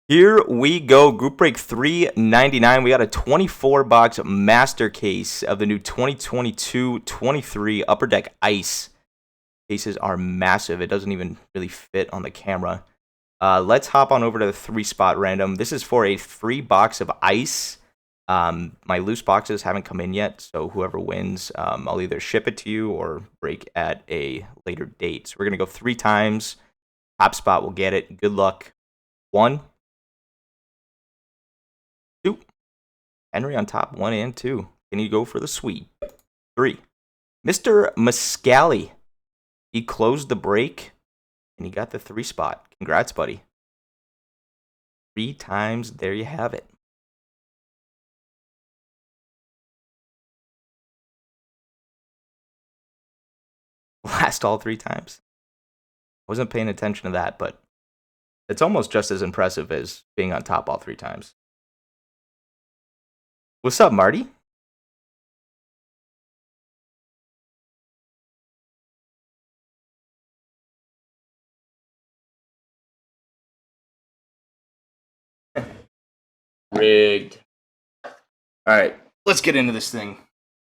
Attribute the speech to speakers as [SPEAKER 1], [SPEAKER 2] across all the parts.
[SPEAKER 1] Here we go. Group break 399. We got a 24-box master case of the new 2022-23 Upper Deck Ice. Cases are massive. It doesn't even really fit on the camera. Let's hop on over to the 3-spot random. This is for a free box of ice. My loose boxes haven't come in yet, so whoever wins, I'll either ship it to you or break at a later date. So we're going to go 3 times. Top spot will get it. Good luck. 1, 2. Henry on top, 1 and 2. Can you go for the sweep? 3. Mr. Muscali. He closed the break, and he got the 3 spot. Congrats, buddy. 3 times, there you have it. Last all 3 times. I wasn't paying attention to that, but it's almost just as impressive as being on top all 3 times. What's up, Marty? Rigged. All right, let's get into this thing.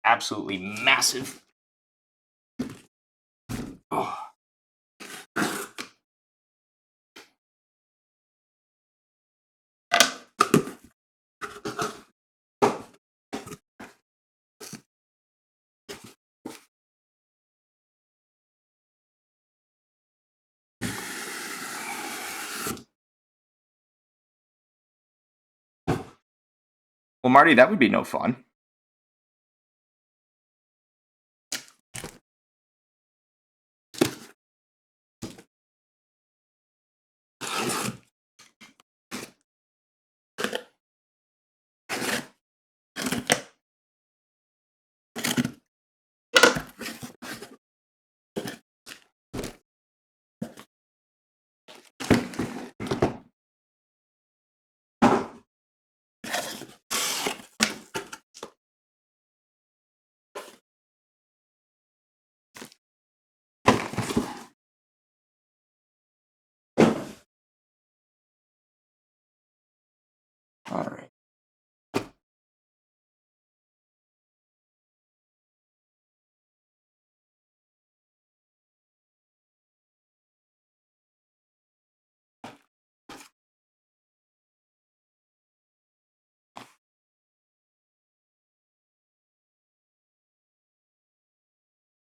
[SPEAKER 1] Absolutely massive. Oh. Well, Marty, that would be no fun. All right.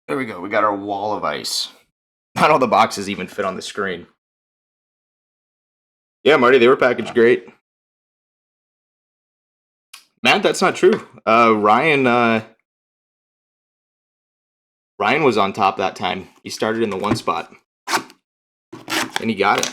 [SPEAKER 1] There we go. We got our wall of ice. Not all the boxes even fit on the screen. Yeah, Marty, they were packaged great. Matt, that's not true. Ryan was on top that time. He started in the 1 spot, and he got it.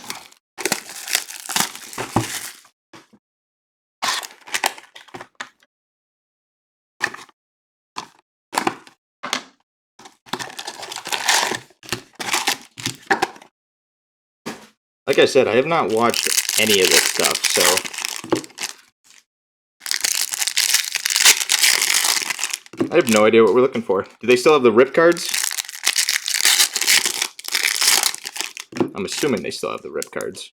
[SPEAKER 1] Like I said, I have not watched any of this stuff, so I have no idea what we're looking for. Do they still have the rip cards? I'm assuming they still have the rip cards.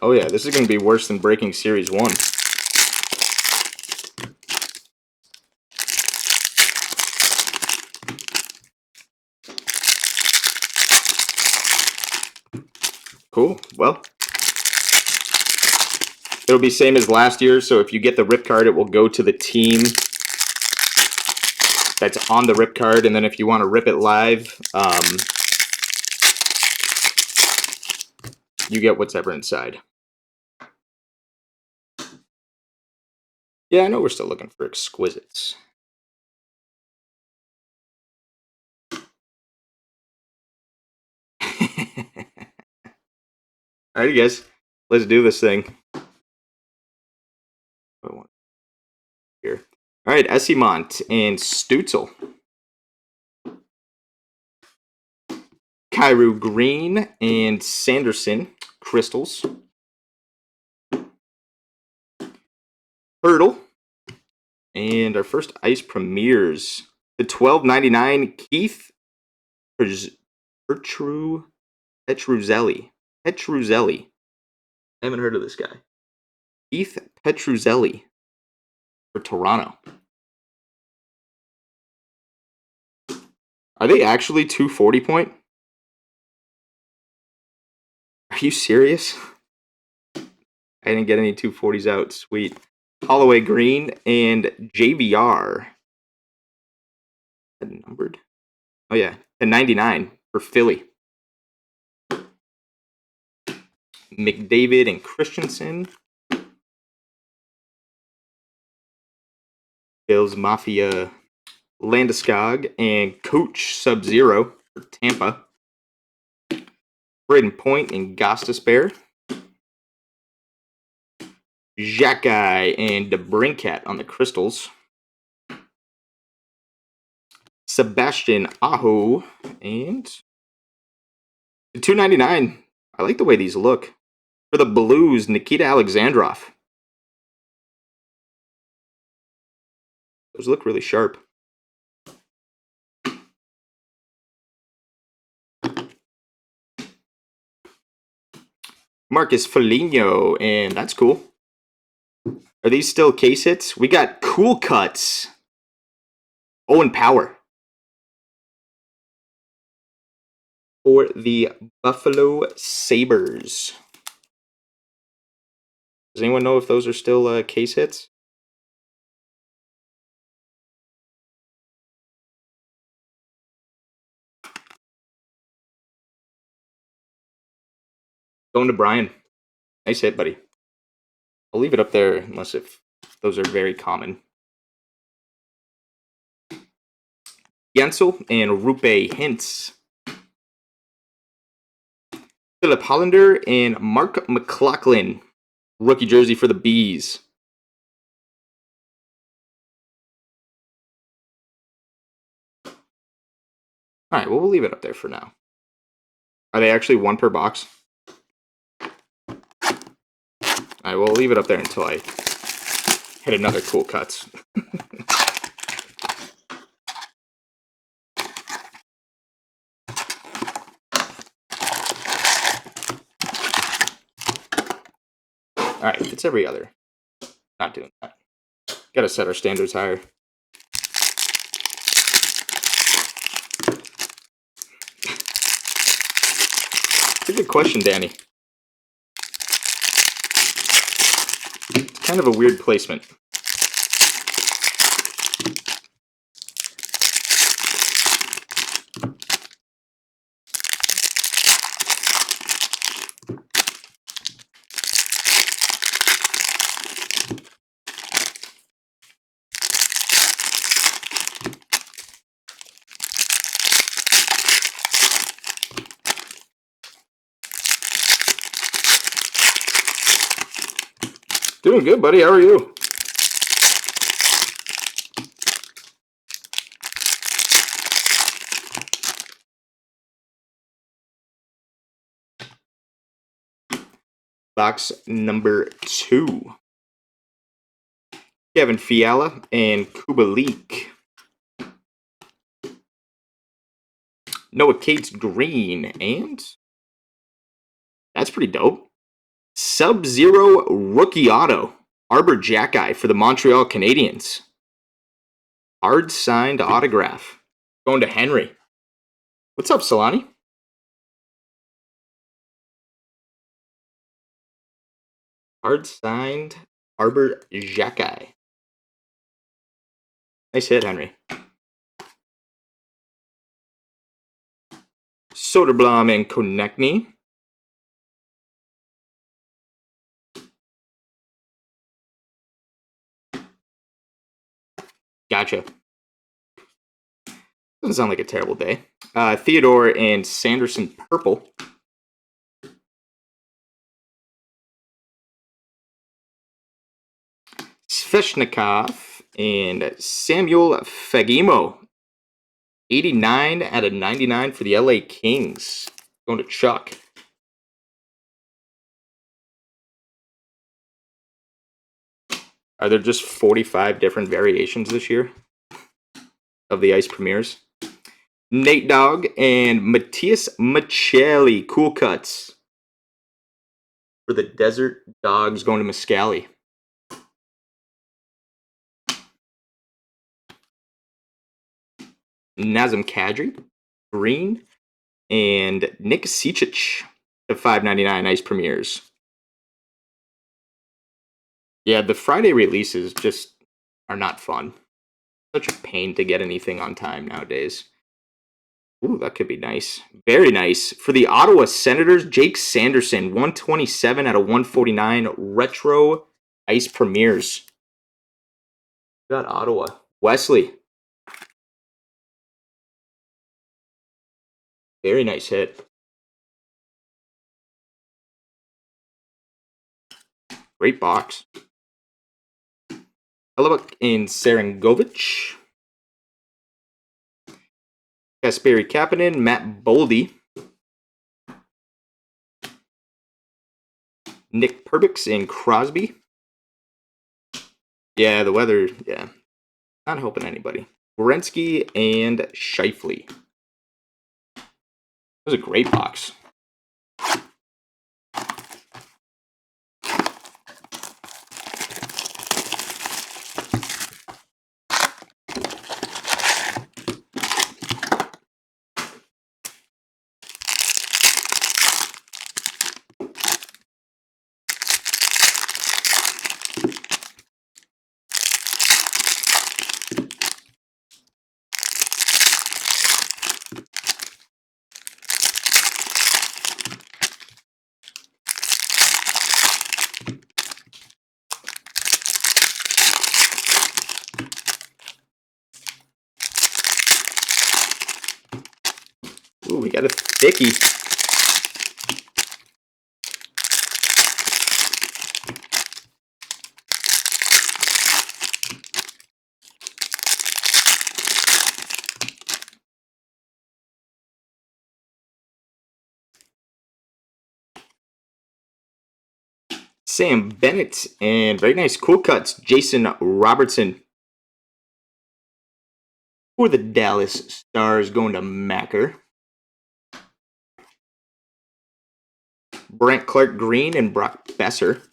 [SPEAKER 1] Oh yeah, this is going to be worse than breaking Series 1. Cool. Well, it'll be same as last year, so if you get the rip card, it will go to the team that's on the rip card, and then if you want to rip it live, you get whatever inside. Yeah, I know we're still looking for exquisites. Alrighty, guys, let's do this thing. Here. All right, Esimont and Stutzel. Cairo Green and Sanderson Crystals. Hurdle And our first ice premieres. The $12.99 Keith Petruzzelli. Petruzzelli. I haven't heard of this guy. Keith Petruzzelli for Toronto. Are they actually 240 point? Are you serious? I didn't get any 240s out. Sweet. Holloway Green and JVR. Numbered? Oh, yeah. And 99 for Philly. McDavid and Christensen. Bills Mafia Landeskog and Coach Sub-Zero for Tampa. Braden Point and Gostisbehere. Xhekaj and DeBrincat on the Crystals. Sebastian Aho and the $2.99. I like the way these look. For the Blues, Nikita Alexandrov. Those look really sharp. Marcus Foligno, and that's cool. Are these still case hits? We got Cool Cuts. Owen Power. For the Buffalo Sabres. Does anyone know if those are still case hits? Going to Brian. Nice hit, buddy. I'll leave it up there unless if those are very common. Jensel and Rupe Hintz. Philip Hollander and Mark McLaughlin. Rookie jersey for the Bees. All right, well, we'll leave it up there for now. Are they actually one per box? All right, we'll leave it up there until I hit another Cool Cuts. All right, it's every other. Not doing that. Gotta set our standards higher. It's a good question, Danny. Kind of a weird placement. Doing good, buddy. How are you? Box number 2. Kevin Fiala and Kubalik. Noah Cates Green, and that's pretty dope. Sub-Zero Rookie Auto. Arbor Xhekaj for the Montreal Canadiens. Hard signed autograph. Going to Henry. What's up, Solani? Hard signed Arbor Xhekaj. Nice hit, Henry. Soderblom and Konechny. Gotcha. Doesn't sound like a terrible day. Theodore and Sanderson purple. Svechnikov and Samuel Fagemo. 89 out of 99 for the LA Kings. Going to Chuck. Are there just 45 different variations this year of the Ice Premiers? Nate Dogg and Matthias Michelli. Cool cuts. For the Desert Dogs going to Muscali. Nazem Kadri. Green. And Nick Sicic to 5.99 Ice Premiers. Yeah, the Friday releases just are not fun. Such a pain to get anything on time nowadays. Ooh, that could be nice. Very nice. For the Ottawa Senators, Jake Sanderson, 127 out of 149 Retro Ice Premiers. Got Ottawa. Wesley. Very nice hit. Great box. Hellebuck and Sarangovic. Kasperi Kapanen, Matt Boldy. Nick Perbix and Crosby. Yeah, the weather, yeah. Not helping anybody. Werenski and Scheifele. That was a great box. Ooh, we got a thickie. Sam Bennett and very nice cool cuts. Jason Robertson. For the Dallas Stars going to Macker. Brent Clark Green and Brock Besser.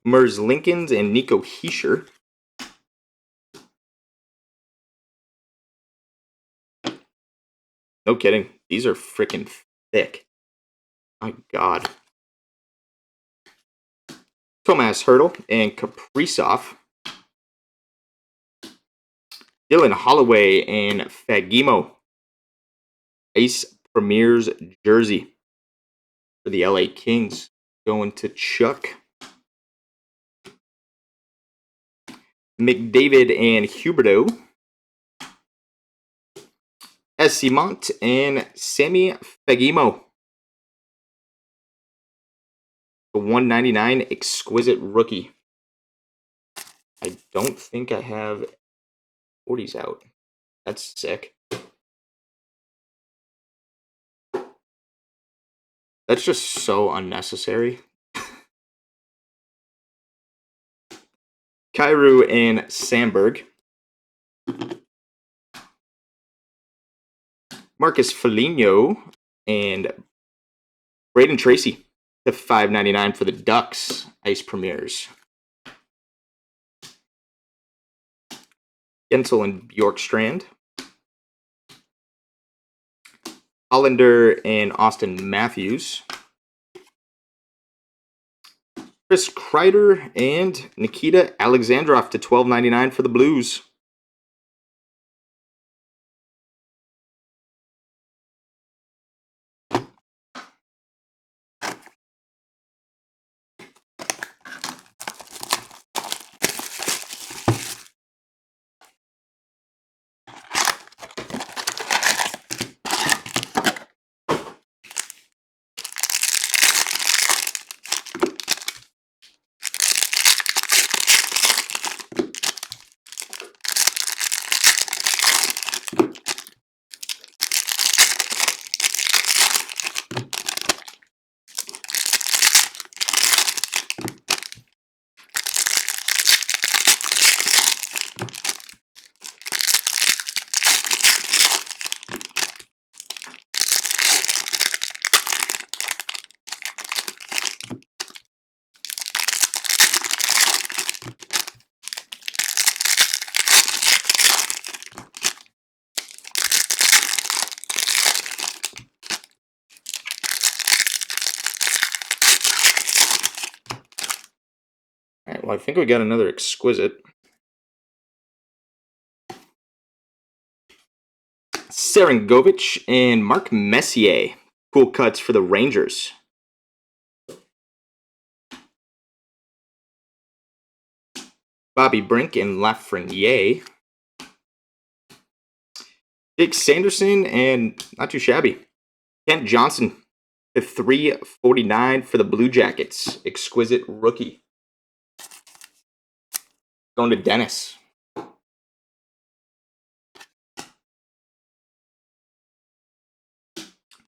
[SPEAKER 1] Mers Lincolns and Nico Hischier. No kidding. These are freaking thick. My God. Tomas Hertl and Kaprizov. Dylan Holloway and Fagimo. Ice Premier's jersey for the LA Kings. Going to Chuck. McDavid and Huberdeau. Esimont and Sammy Fagimo. The 199 exquisite rookie. I don't think I have 40s out. That's sick. That's just so unnecessary. Kyrou and Sandberg. Marcus Foligno and Braden Tracy to 5.99 for the Ducks Ice Premiers. Gensel and Bjorkstrand. Hollander and Austin Matthews. Chris Kreider and Nikita Alexandrov to 12.99 for the Blues. All right, well, I think we got another exquisite. Serengovich and Mark Messier. Cool cuts for the Rangers. Bobby Brink and Lafreniere. Dick Sanderson and not too shabby. Kent Johnson, the 349 for the Blue Jackets. Exquisite rookie. Going to Dennis.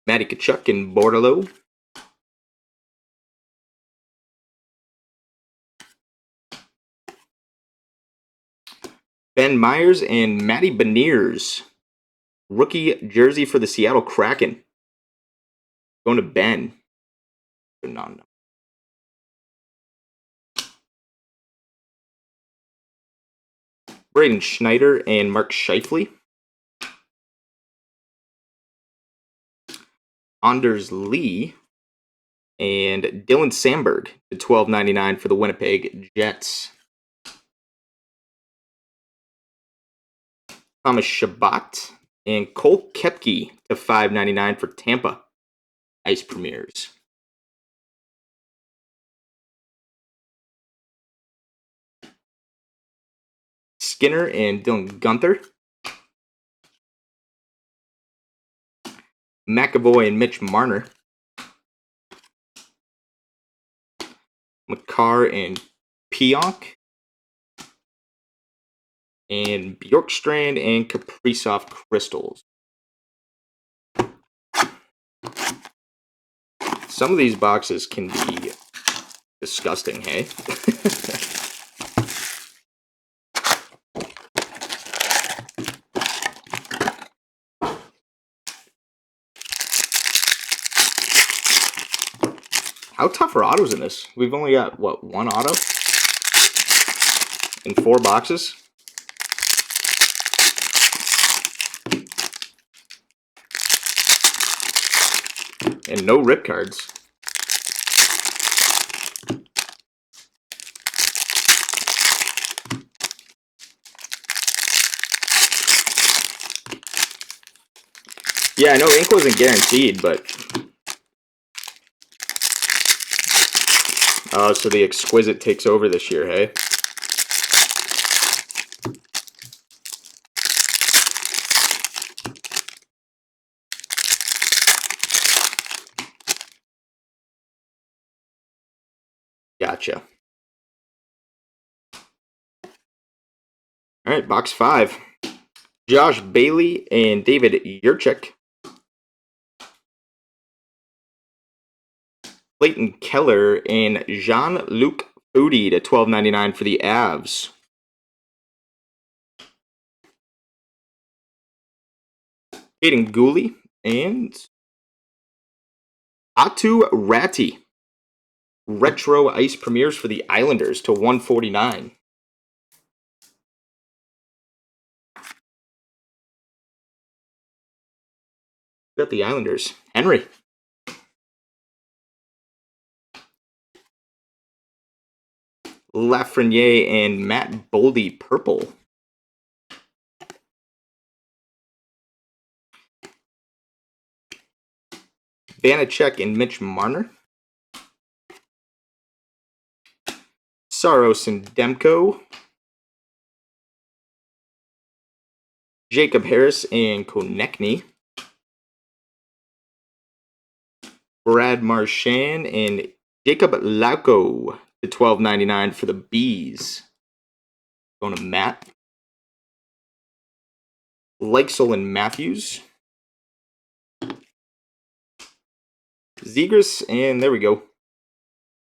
[SPEAKER 1] Matty Tkachuk and Bordelot. Ben Myers and Matty Beniers. Rookie jersey for the Seattle Kraken. Going to Ben. Phenomenal. Braden Schneider and Mark Scheifele. Anders Lee and Dylan Sandberg to $12.99 for the Winnipeg Jets. Thomas Chabot and Cole Koepke to $5.99 for Tampa. Ice Premiers. Skinner and Dylan Gunther. McAvoy and Mitch Marner. Makar and Pionk. And Bjorkstrand and Kaprizov Crystals. Some of these boxes can be disgusting, hey? How tough are autos in this? We've only got, what, one auto? In 4 boxes? And no rip cards. Yeah, I know ink wasn't guaranteed, but... Oh, so the exquisite takes over this year, hey? Gotcha. All right, box 5. Josh Bailey and David Yurchek. Clayton Keller and Jean-Luc Foudy to $12.99 for the Avs. Aiden Gooley and Atu Ratti. Retro Ice Premiers for the Islanders to $149. Got the Islanders. Henry. Lafreniere and Matt Boldy purple. Vanacek and Mitch Marner. Saros and Demko. Jacob Harris and Konechny. Brad Marchand and Jacob Lauko to $12.99 for the Bees. Going to Matt. Leixel and Matthews. Zegras, and there we go.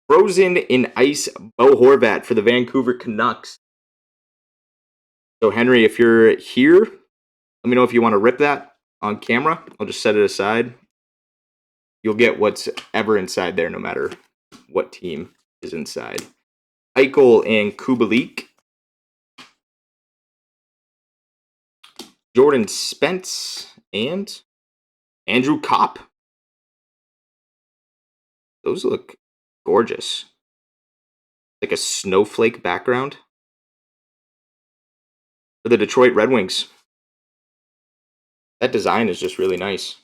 [SPEAKER 1] Frozen in Ice Bo Horvat for the Vancouver Canucks. So, Henry, if you're here, let me know if you want to rip that on camera. I'll just set it aside. You'll get what's ever inside there, no matter what team is inside. Eichel and Kubalik. Jordan Spence and Andrew Kopp. Those look gorgeous. like a snowflake background for the Detroit Red Wings. That design is just really nice.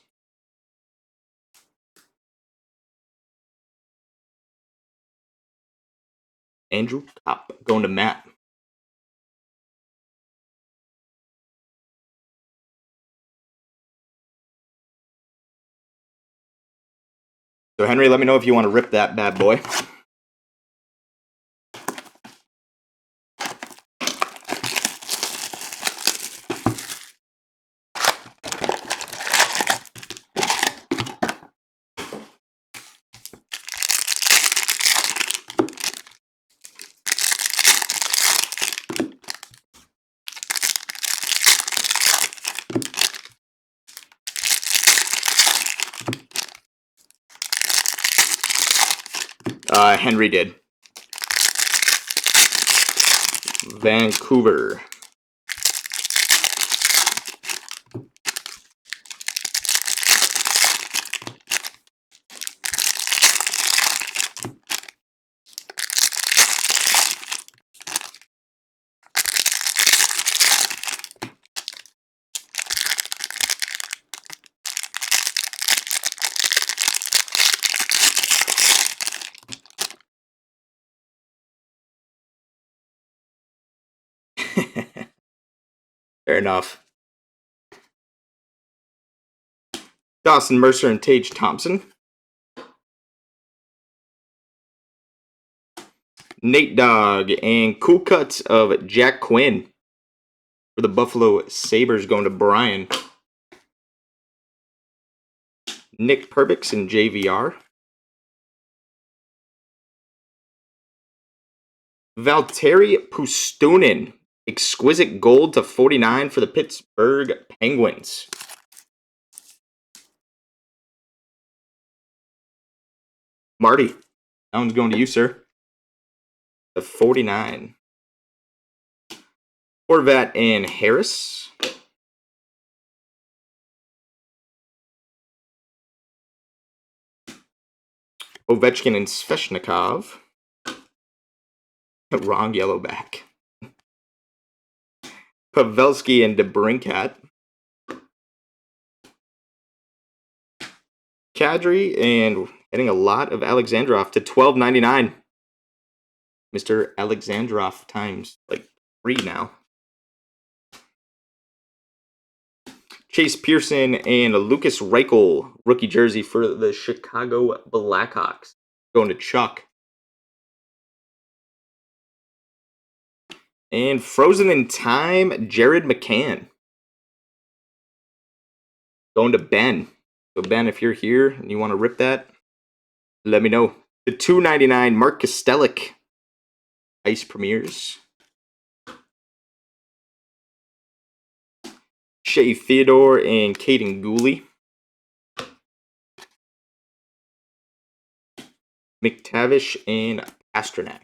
[SPEAKER 1] Andrew Copp going to Matt. So Henry, let me know if you want to rip that bad boy. Henry did. Vancouver. Fair enough. Dawson Mercer and Tage Thompson. Nate Dogg and cool cuts of Jack Quinn for the Buffalo Sabres going to Brian. Nick Perbix and JVR. Valtteri Pustunen, exquisite gold to 49 for the Pittsburgh Penguins. Marty, that one's going to you, sir. The 49. Horvat and Harris. Ovechkin and Svechnikov. Wrong yellow back. Pavelski and DeBrincat. Kadri and getting a lot of Alexandrov to $12.99. Mr. Alexandrov times like 3 now. Chase Pearson and Lucas Reichel, rookie jersey for the Chicago Blackhawks. Going to Chuck. And frozen in time, Jared McCann. Going to Ben. So Ben, if you're here and you want to rip that, let me know. The $2.99 Mark Kastelic. Ice Premiers. Shea Theodore and Caden Gooley. McTavish and Pasternak.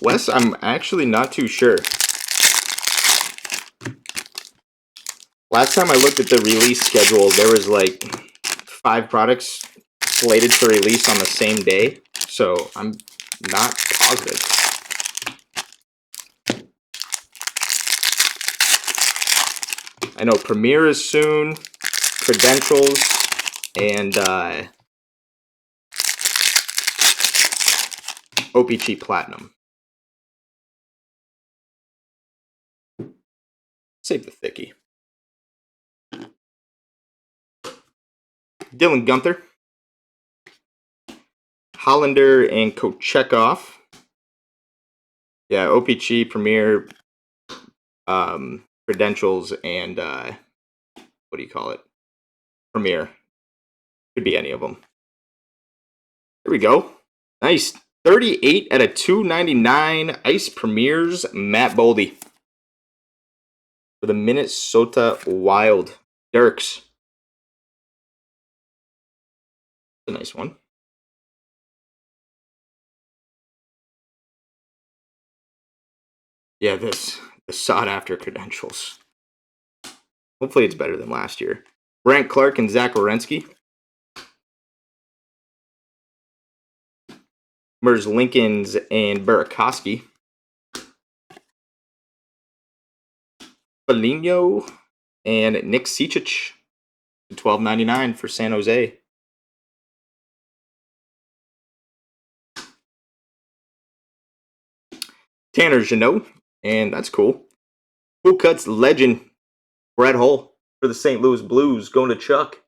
[SPEAKER 1] Wes, I'm actually not too sure. Last time I looked at the release schedule, there was like 5 products slated to release on the same day, so I'm not positive. I know Premiere is soon, Credentials, and OPC Platinum. Save the thickie. Dylan Gunther. Hollander and Kochekov. Yeah, OPC, Premiere, Credentials, and what do you call it? Premiere. Could be any of them. There we go. Nice. 38 out of 299. Ice Premiers, Matt Boldy. For the Minnesota Wild. Dirks. A nice one. Yeah, the sought-after credentials. Hopefully it's better than last year. Brandt Clark and Zach Werenski. Mers Lincolns and Burakovsky. Foligno and Nick Cicic. $12.99 for San Jose. Tanner Jeannot, and that's cool. Cool Cuts legend Brett Hull for the St. Louis Blues, going to Chuck.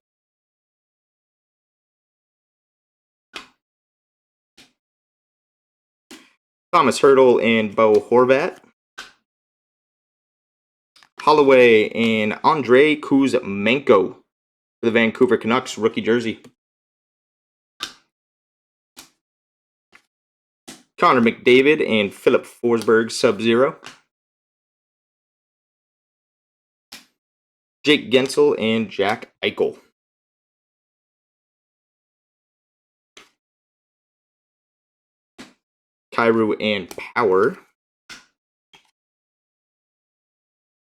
[SPEAKER 1] Thomas Hertl and Bo Horvat. Holloway and Andrei Kuzmenko for the Vancouver Canucks, rookie jersey. Connor McDavid and Philip Forsberg, Sub-Zero. Jake Gensel and Jack Eichel. Kyrou and Power.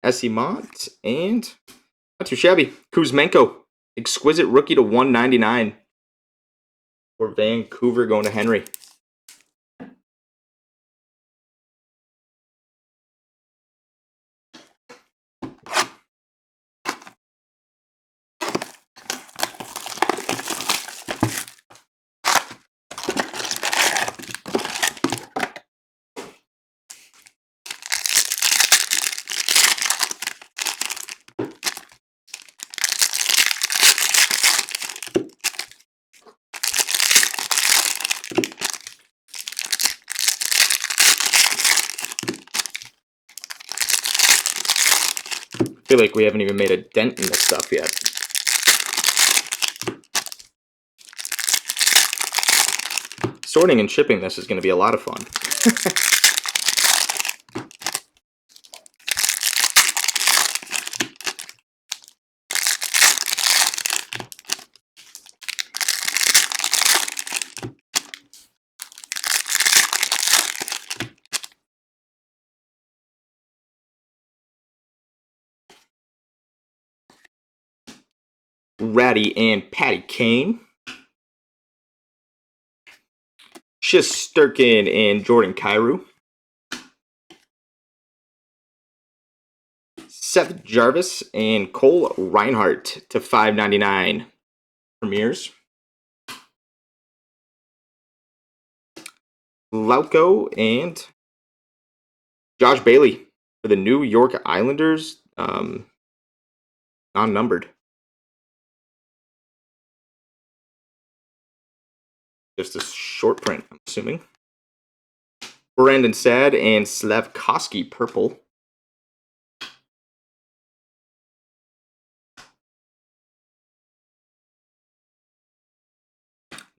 [SPEAKER 1] Esimont and not too shabby. Kuzmenko, exquisite rookie to 199 for Vancouver, going to Henry. I feel like we haven't even made a dent in this stuff yet. Sorting and shipping this is going to be a lot of fun. Ratty and Patty Kane. Shesterkin and Jordan Kyrou. Seth Jarvis and Cole Reinhardt to $5.99. Premieres. Lauko and Josh Bailey for the New York Islanders. Non-numbered. Just a short print, I'm assuming. Brandon Saad and Slavkovsky, purple.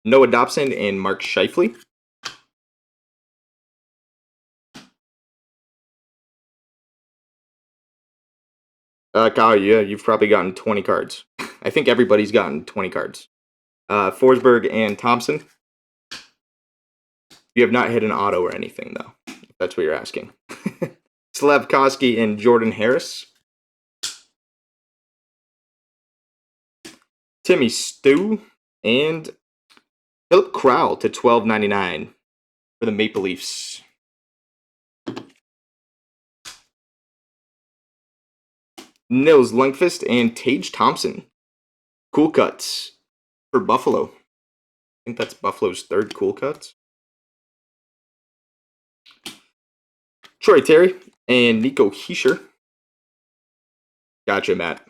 [SPEAKER 1] Noah Dobson and Mark Scheifele. Kyle, yeah, you've probably gotten 20 cards. I think everybody's gotten 20 cards. Forsberg and Thompson. You have not hit an auto or anything, though, if that's what you're asking. Slavkovsky and Jordan Harris. Timmy Stu and Philip Crowell to $12.99 for the Maple Leafs. Nils Lundqvist and Tage Thompson. Cool Cuts for Buffalo. I think that's Buffalo's third Cool Cuts. Troy Terry and Nico Hischier. Gotcha, Matt.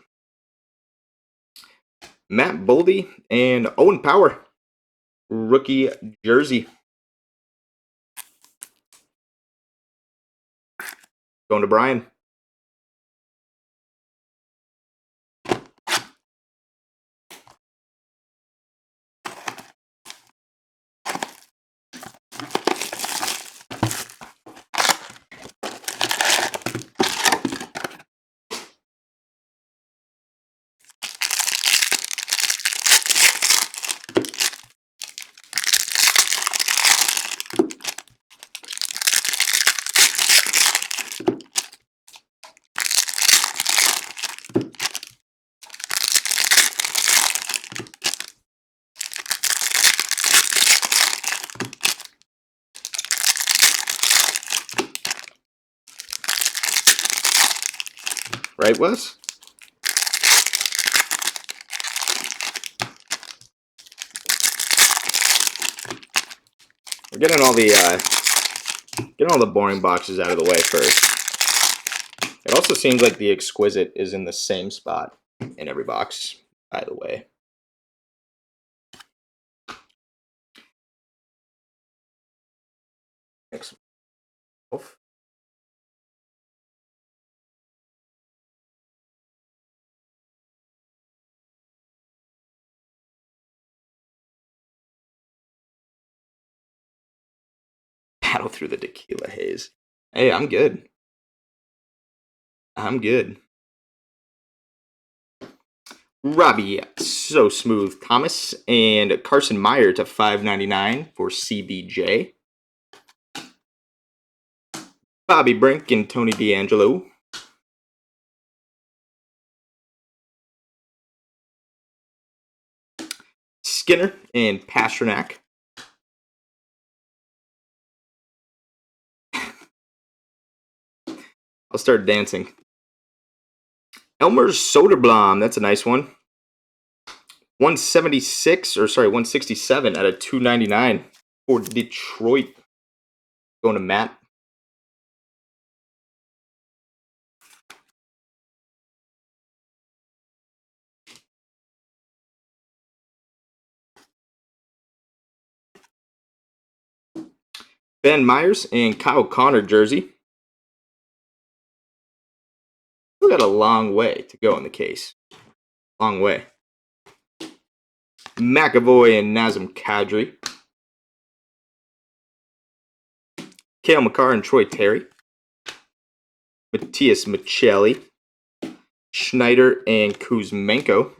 [SPEAKER 1] Matt Boldy and Owen Power. Rookie jersey. Going to Brian. right, Wes? We're getting all the boring boxes out of the way first. It also seems like the Exquisite is in the same spot in every box, by the way. Next. Battle through the tequila haze. Hey, I'm good. I'm good. Robbie, so smooth. Thomas and Carson Meyer to $5.99 for CBJ. Bobby Brink and Tony D'Angelo. Skinner and Pasternak. I'll start dancing. Elmer's Soderblom, that's a nice one. 167 out of 299 for Detroit. Going to Matt. Ben Myers and Kyle Connor jersey. We got a long way to go in the case. Long way. McAvoy and Nazem Kadri. Cale Makar and Troy Terry. Matias Michelli. Schneider and Kuzmenko.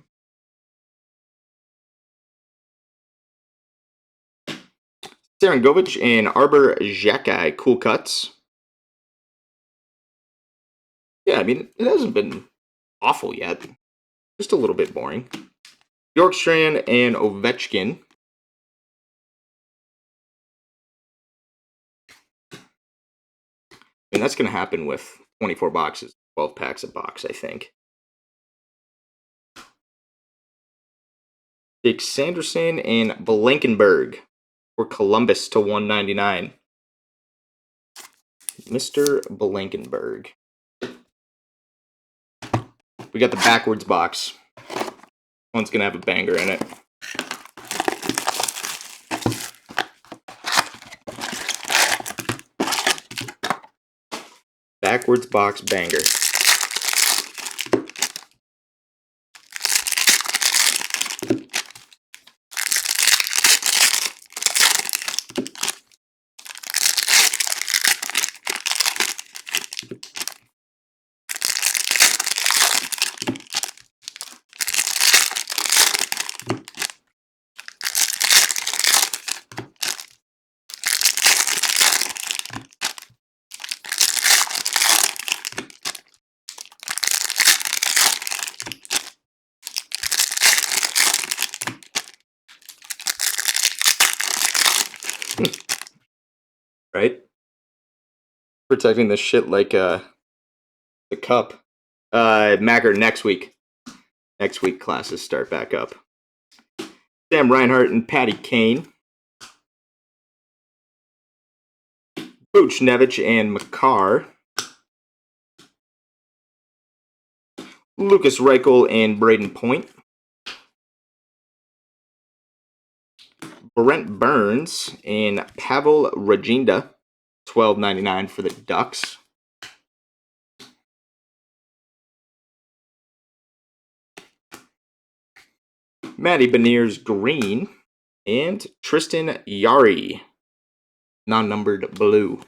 [SPEAKER 1] Sarangovic and Arbor Xhekaj, cool cuts. Yeah, I mean, it hasn't been awful yet. Just a little bit boring. Bjorkstrand and Ovechkin. And that's going to happen with 24 boxes, 12 packs a box, I think. Dick Sanderson and Blankenberg for Columbus to $199. Mr. Blankenberg. We got the backwards box. One's going to have a banger in it. Backwards box banger. Right? Protecting the shit like the cup. Macker next week. Next week classes start back up. Sam Reinhart and Patty Kane. Buchnevich and Makar. Lucas Reichel and Braden Point. Brent Burns and Pavel Regenda. $12.99 for the Ducks. Matty Beniers green and Tristan Yari, non-numbered blue.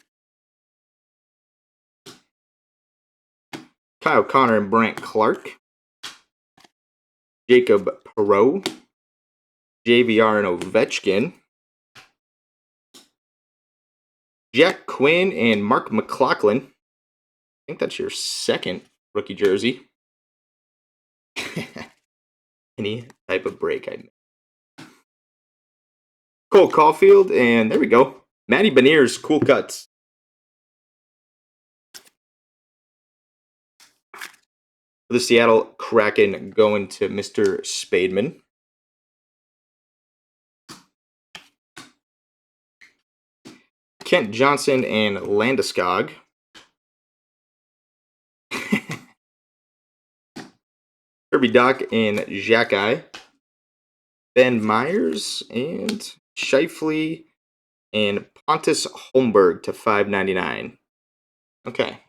[SPEAKER 1] Kyle Connor and Brant Clark. Jacob Perreault. JVR and Ovechkin. Jack Quinn and Mark McLaughlin. I think that's your second rookie jersey. Any type of break I made. Cole Caulfield, and there we go. Matty Beniers, cool cuts. For the Seattle Kraken, going to Mr. Spademan. Kent Johnson and Landeskog. Kirby Dach and Xhekaj. Ben Myers and Scheifele and Pontus Holmberg to $5.99. Okay,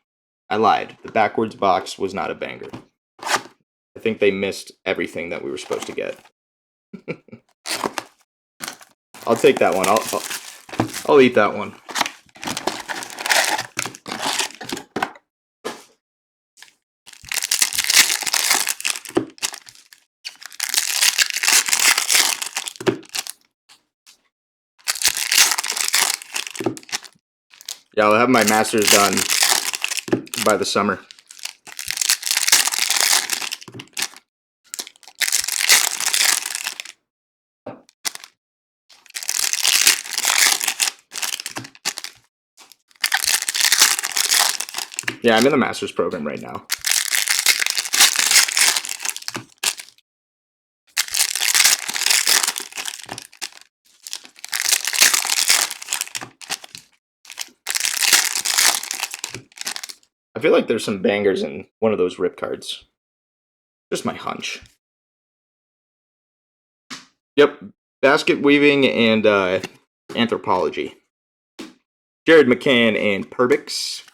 [SPEAKER 1] I lied. The backwards box was not a banger. I think they missed everything that we were supposed to get. I'll take that one. I'll eat that one. Yeah, I'll have my masters done by the summer. Yeah, I'm in the master's program right now. I feel like there's some bangers in one of those rip cards. Just my hunch. Yep, basket weaving and anthropology. Jared McCann and Perbix.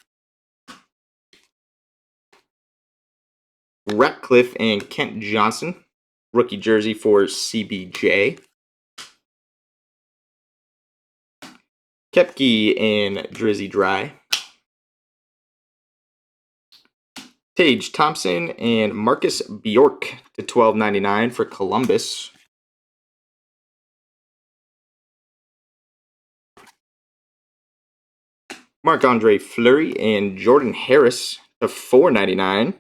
[SPEAKER 1] Ratcliffe and Kent Johnson. Rookie jersey for CBJ. Koepke and Drizzy Dry. Tage Thompson and Marcus Bjork to $12.99 for Columbus. Marc-Andre Fleury and Jordan Harris to $4.99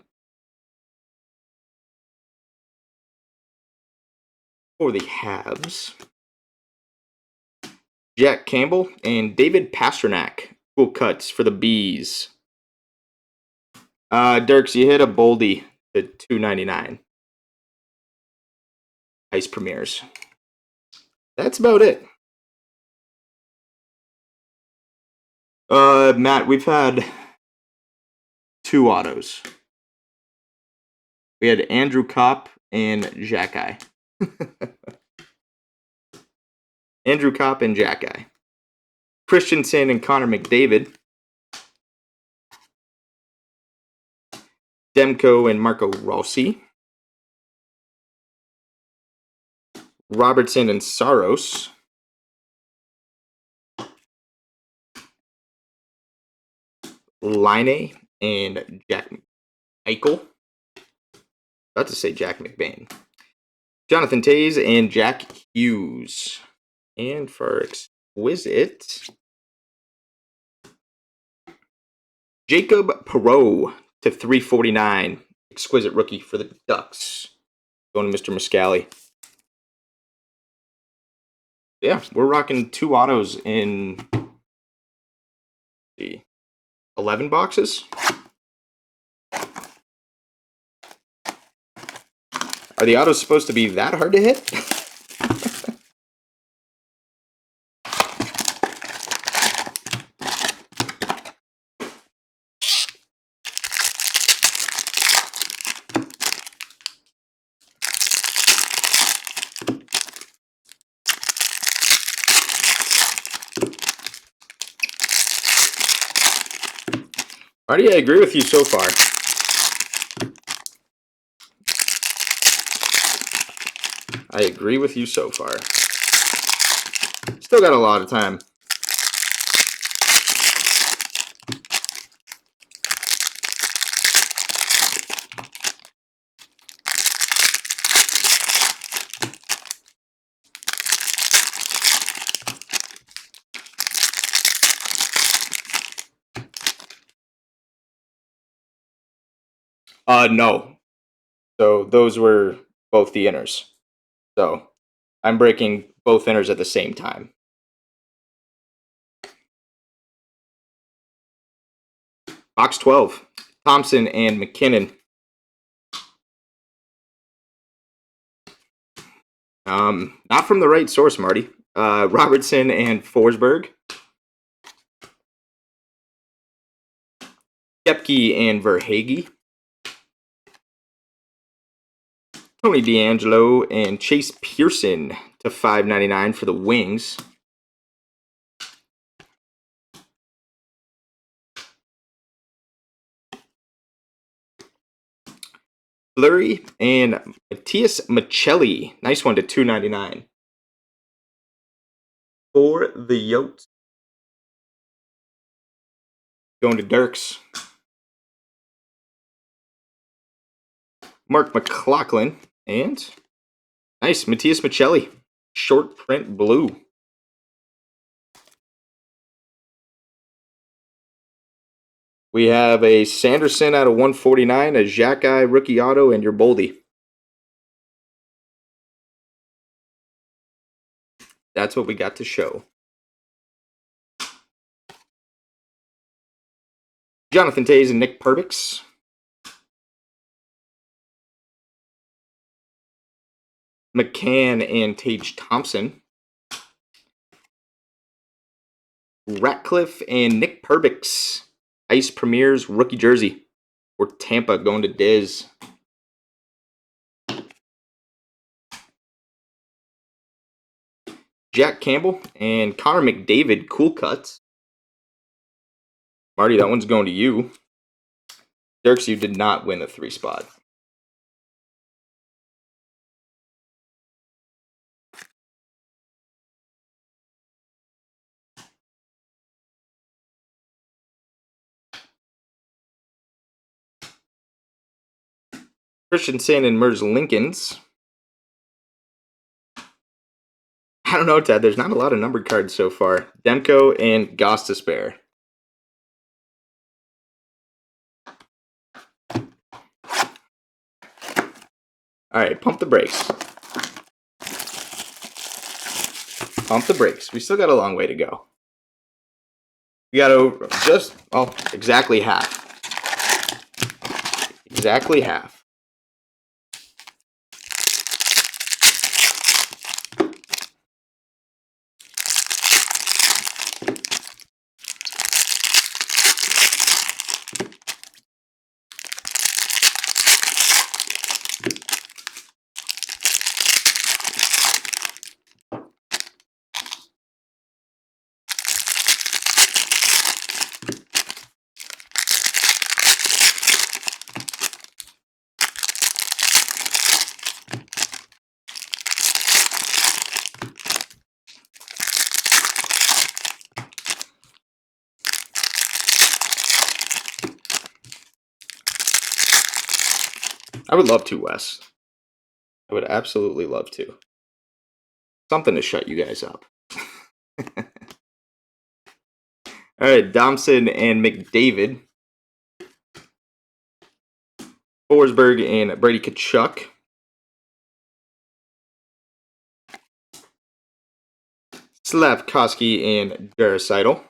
[SPEAKER 1] for the Habs. Jack Campbell and David Pastrnak. Cool cuts for the Bees. Dirks, you hit a Boldy to $2.99. Ice premieres. That's about it. Matt, we've had 2 autos. We had Andrew Kopp and Xhekaj. Andrew Kopp and Xhekaj. Christensen and Connor McDavid. Demko and Marco Rossi. Robertson and Saros. Line and Jack Eichel. About to say Jack McBain. Jonathan Toews and Jack Hughes. And for exquisite, Jacob Perreault to $3.49. Exquisite rookie for the Ducks. Going to Mr. Muscali. Yeah, we're rocking 2 autos in 11 boxes. Are the autos supposed to be that hard to hit? Marty, I agree with you so far. I agree with you so far. Still got a lot of time. No. So those were both the inners. So I'm breaking both inners at the same time. Box 12. Thompson and McKinnon. Not from the right source, Marty. Robertson and Forsberg. Kepke and Verhage. Tony DeAngelo and Chase Pearson to $5.99 for the Wings. Fleury and Matias Maccelli. Nice one to $2.99 for the Yotes. Going to Dirks. Mark McLaughlin and nice Matias Maccelli. Short print blue. We have a Sanderson out of 149, a Xhekaj rookie auto, and your Boldy. That's what we got to show. Jonathan Toews and Nick Perbix. McCann and Tage Thompson. Ratcliffe and Nick Perbix. Ice Premier's rookie jersey. For Tampa, going to Diz. Jack Campbell and Connor McDavid cool cuts. Marty, that one's going to you. Dirks, you did not win the 3 spot. Christensen and Merz Lincolns. I don't know, Ted. There's not a lot of numbered cards so far. Demko and Gostisbehere. All right, pump the brakes. Pump the brakes. We still got a long way to go. We got over just, exactly half. Exactly half. I would love to, Wes. I would absolutely love to. Something to shut you guys up. All right, Thompson and McDavid. Forsberg and Brady Tkachuk. Slavkovsky and Draisaitl.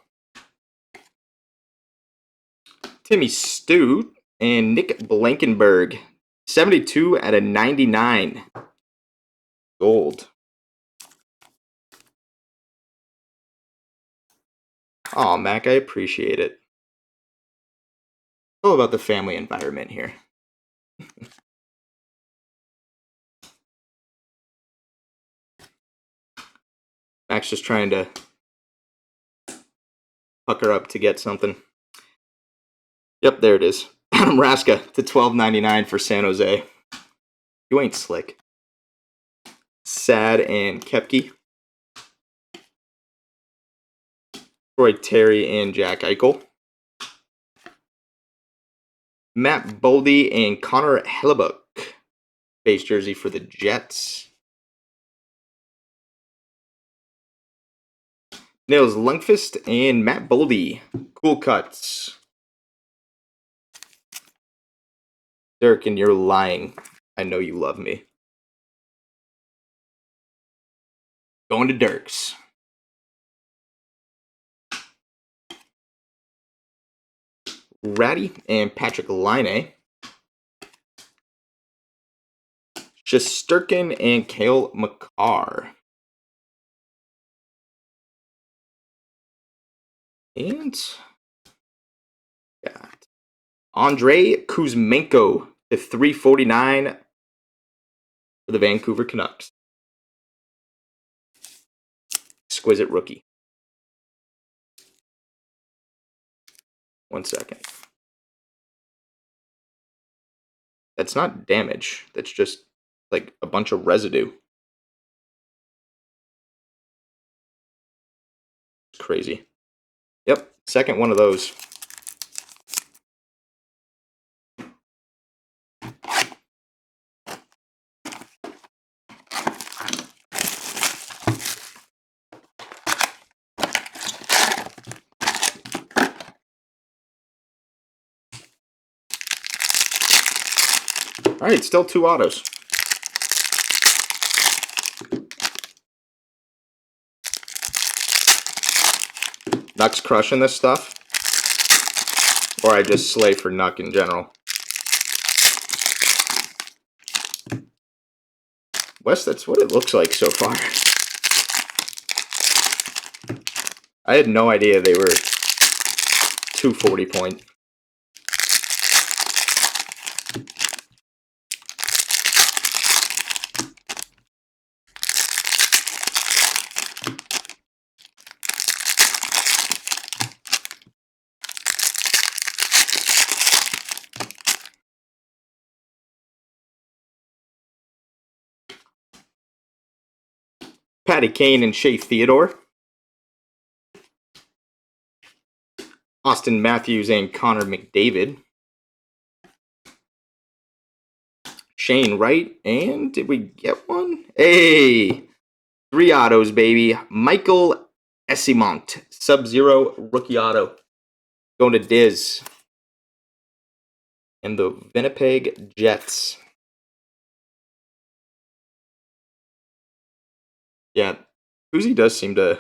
[SPEAKER 1] Timmy Stute and Nick Blankenberg. 72 out of 99. Gold. Oh, Mac, I appreciate it. All about the family environment here. Mac's just trying to pucker up to get something. Yep, there it is. Adam Raska to $12.99 for San Jose. You ain't slick. Sad and Kepke. Troy Terry and Jack Eichel. Matt Boldy and Connor Hellebuyck. Base jersey for the Jets. Nils Lundqvist and Matt Boldy. Cool cuts. Derek, and you're lying. I know you love me. Going to Dirks. Ratty and Patrick Laine. Shesterkin and Cale Makar. And got Andrei Kuzmenko to 349 for the Vancouver Canucks. Exquisite rookie. 1 second. That's not damage. That's just like a bunch of residue. It's crazy. Yep, second one of those. All right, still 2 autos. Nuck's crushing this stuff. Or I just slay for Nuck in general. Wes, that's what it looks like so far. I had no idea they were 240 point. Patty Kane and Shea Theodore. Austin Matthews and Connor McDavid. Shane Wright. And did we get one? Hey! 3 autos, baby. Michael Esimont. Sub-Zero rookie auto. Going to Diz. And the Winnipeg Jets. Yeah, Uzi does seem to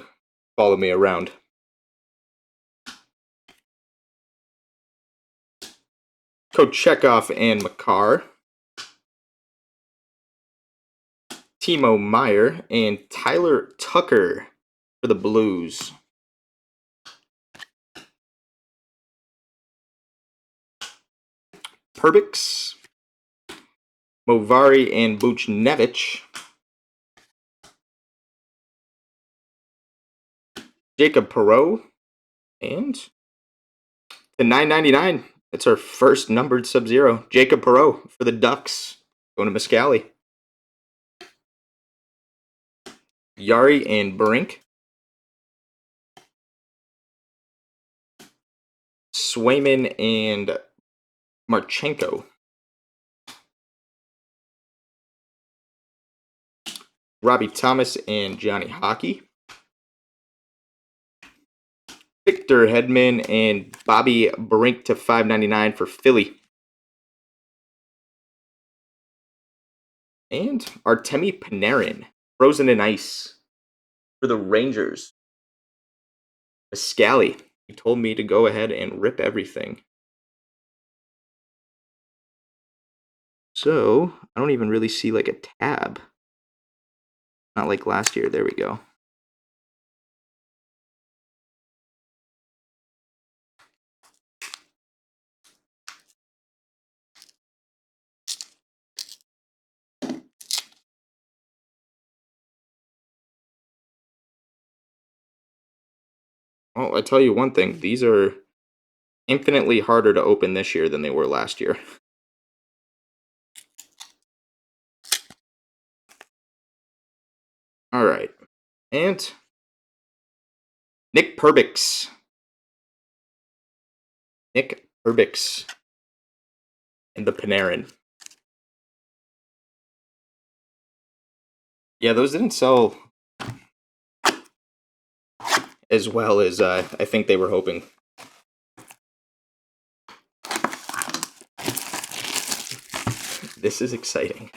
[SPEAKER 1] follow me around. Kochetkov and Makar. Timo Meyer and Tyler Tucker for the Blues. Perbix. Movari and Buchnevich. Jacob Perreault. And to 999. That's our first numbered Sub-Zero. Jacob Perreault for the Ducks. Going to Muscali. Yari and Brink. Swayman and Marchenko. Robbie Thomas and Johnny Hockey. Victor Hedman and Bobby Brink to 599 for Philly. And Artemi Panarin, Frozen in Ice for the Rangers. Muscali, he told me to go ahead and rip everything. So, I don't even really see like a tab. Not like last year. There we go. Well, I tell you one thing. These are infinitely harder to open this year than they were last year. All right. And Nick Perbix. Nick Perbix. And the Panarin. Yeah, those didn't sell as well as I think they were hoping. This is exciting.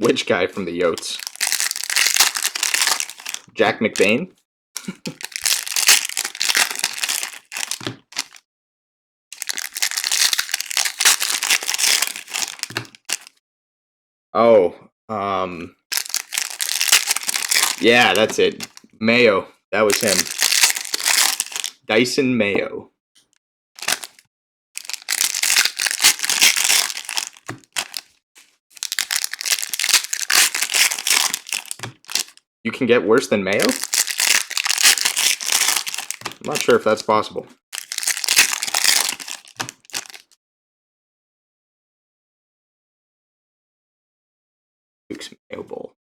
[SPEAKER 1] Which guy from the Yotes? Jack McBain? Oh, yeah, that's it. Mayo. That was him. Dyson Mayo. You can get worse than Mayo? I'm not sure if that's possible. Duke's Mayo Bowl.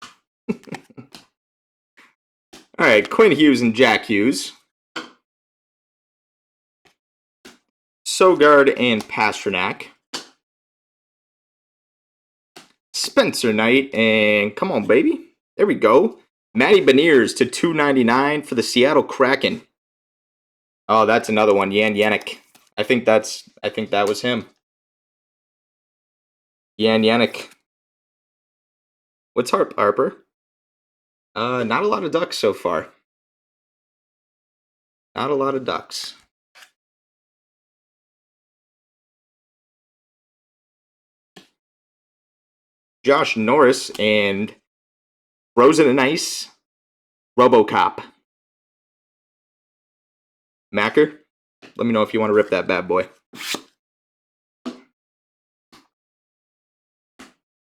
[SPEAKER 1] All right, Quinn Hughes and Jack Hughes. Sogard and Pasternak. Spencer Knight, and come on, baby. There we go. Matty Beniers to 299 for the Seattle Kraken. Oh, that's another one. Jan Yannick. I think that was him. Jan Yannick. What's Harper? Not a lot of Ducks so far. Not a lot of Ducks. Josh Norris and Frozen and Ice. RoboCop. Macker, let me know if you want to rip that bad boy.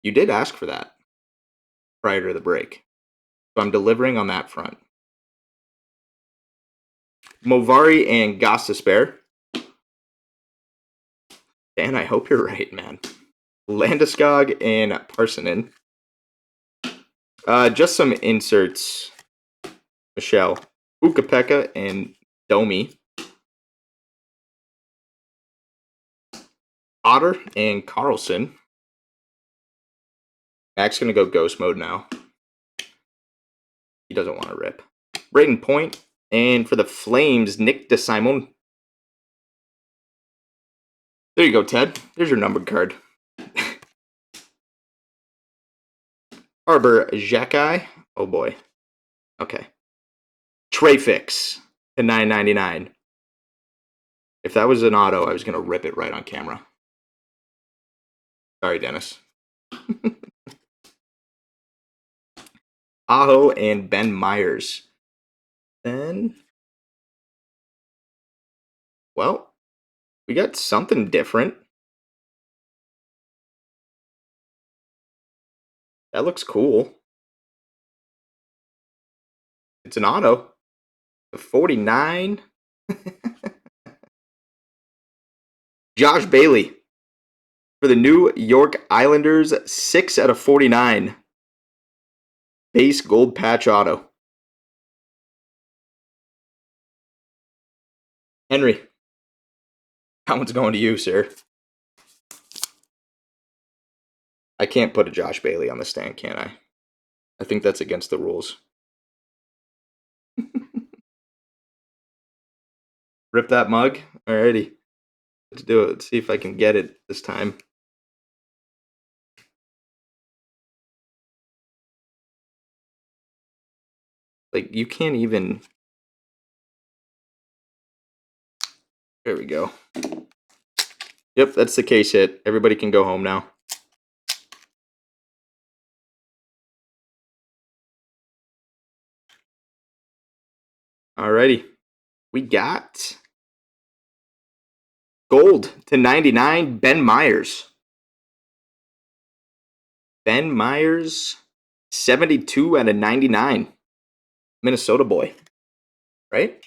[SPEAKER 1] You did ask for that prior to the break. So I'm delivering on that front. Movari and Gostisbehere. Dan, I hope you're right, man. Landeskog and Parsonen. Just some inserts. Michelle. Ukko-Pekka and Domi. Otter and Carlson. Mac's going to go ghost mode now. He doesn't want to rip. Brayden Point. And for the Flames, Nick DeSimone. There you go, Ted. There's your numbered card. Arbor Xhekaj. Oh boy. Okay. Trayfix to $9.99. If that was an auto, I was going to rip it right on camera. Sorry, Dennis. Aho and Ben Myers. Then, well, we got something different. That looks cool. It's an auto. The 49. Josh Bailey for the New York Islanders, 6 out of 49. Base gold patch auto. Henry, that one's going to you, sir. I can't put a Josh Bailey on the stand, can I? I think that's against the rules. Rip that mug? Alrighty. Let's do it. Let's see if I can get it this time. Like, you can't even... There we go. Yep, that's the case hit. Everybody can go home now. Alrighty. We got gold to 99, Ben Myers. Ben Myers, 72 out of 99. Minnesota boy. Right?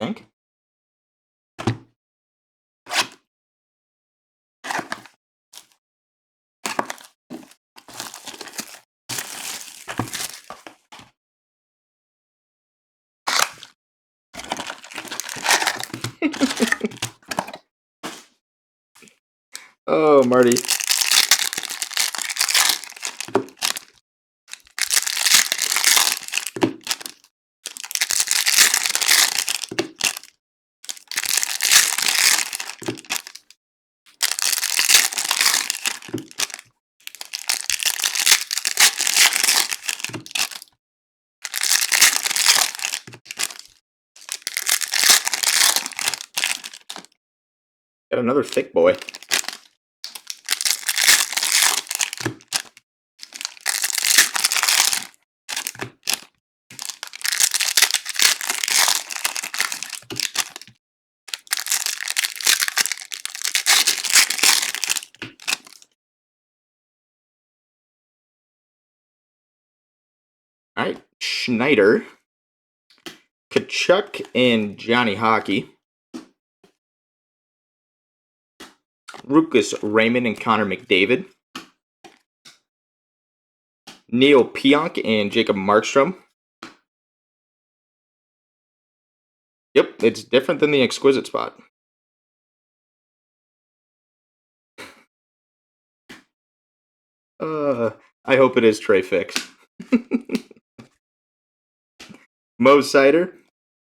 [SPEAKER 1] I think. Oh, Marty. Got another thick boy. All right, Schneider, Kachuk, and Johnny Hockey. Lucas Raymond and Connor McDavid. Neil Pionk and Jacob Markstrom. Yep, it's different than the exquisite spot. I hope it is Trey Fix. Mo Sider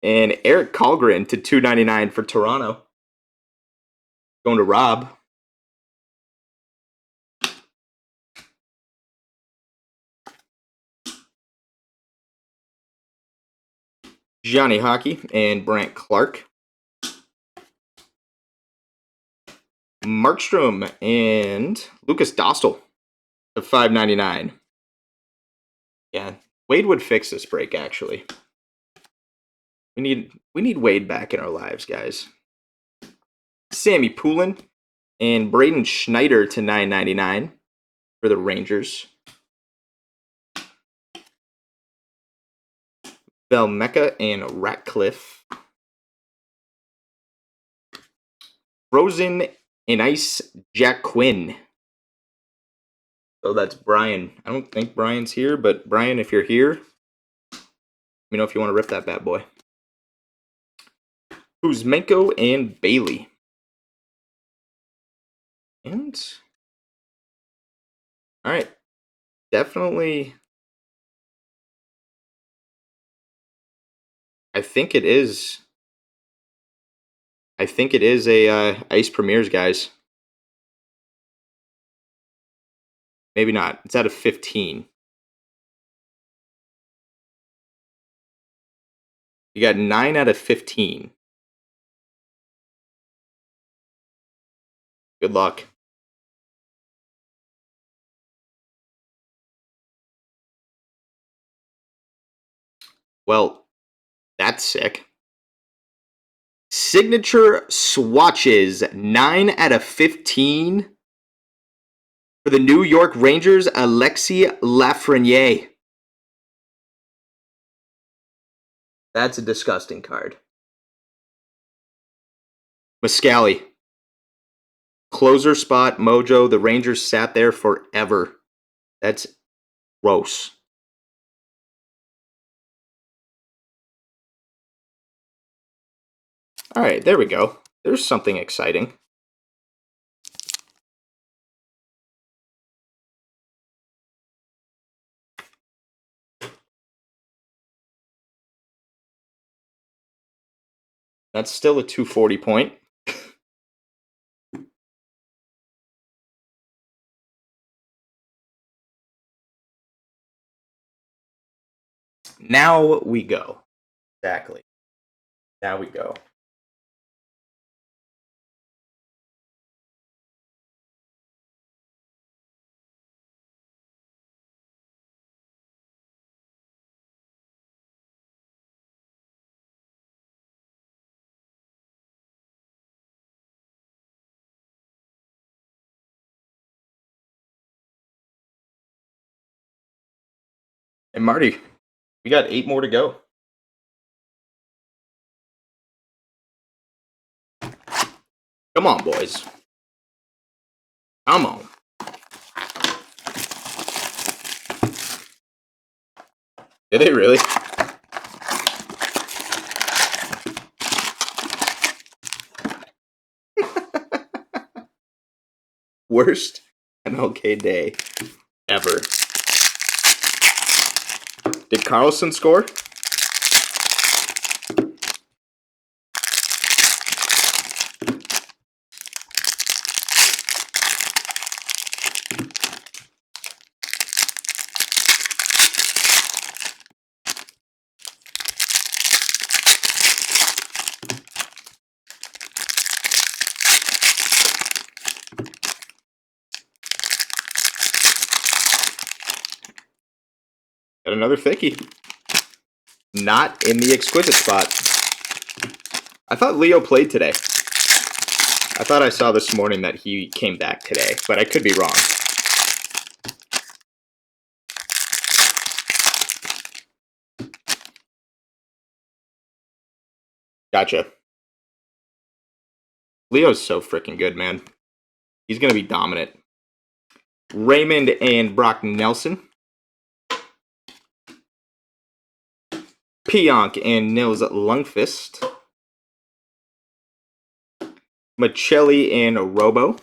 [SPEAKER 1] and Eric Kallgren to 299 for Toronto. Going to Rob. Johnny Hockey and Brant Clark. Markstrom and Lucas Dostal to 599. Yeah, Wade would fix this break, actually. We need Wade back in our lives, guys. Sammy Poulin and Braden Schneider to 999 for the Rangers. Velmecca and Ratcliffe. Frozen and Ice Jack Quinn. So that's Brian. I don't think Brian's here, but Brian, if you're here, let me know if you want to rip that bad boy. Kuzmenko and Bailey. And all right, definitely. I think it is a Ice Premiers, guys. Maybe not. It's out of 15. You got 9 out of 15. Good luck. Well, that's sick. Signature swatches, 9 out of 15 for the New York Rangers, Alexis Lafreniere. That's a disgusting card. Muscali. Closer spot, Mojo. The Rangers sat there forever. That's gross. All right, there we go. There's something exciting. That's still a 240 point. Now we go. Exactly. Now we go. And Marty, we got 8 more to go. Come on, boys. Come on. Did they really? Worst MLK day ever. Did Carlson score? Got another thickie. Not in the exquisite spot. I thought Leo played today. I thought I saw this morning that he came back today, but I could be wrong. Gotcha. Leo's so freaking good, man. He's going to be dominant. Raymond and Brock Nelson. Pionk and Nils Lundqvist. Michelli and Robo.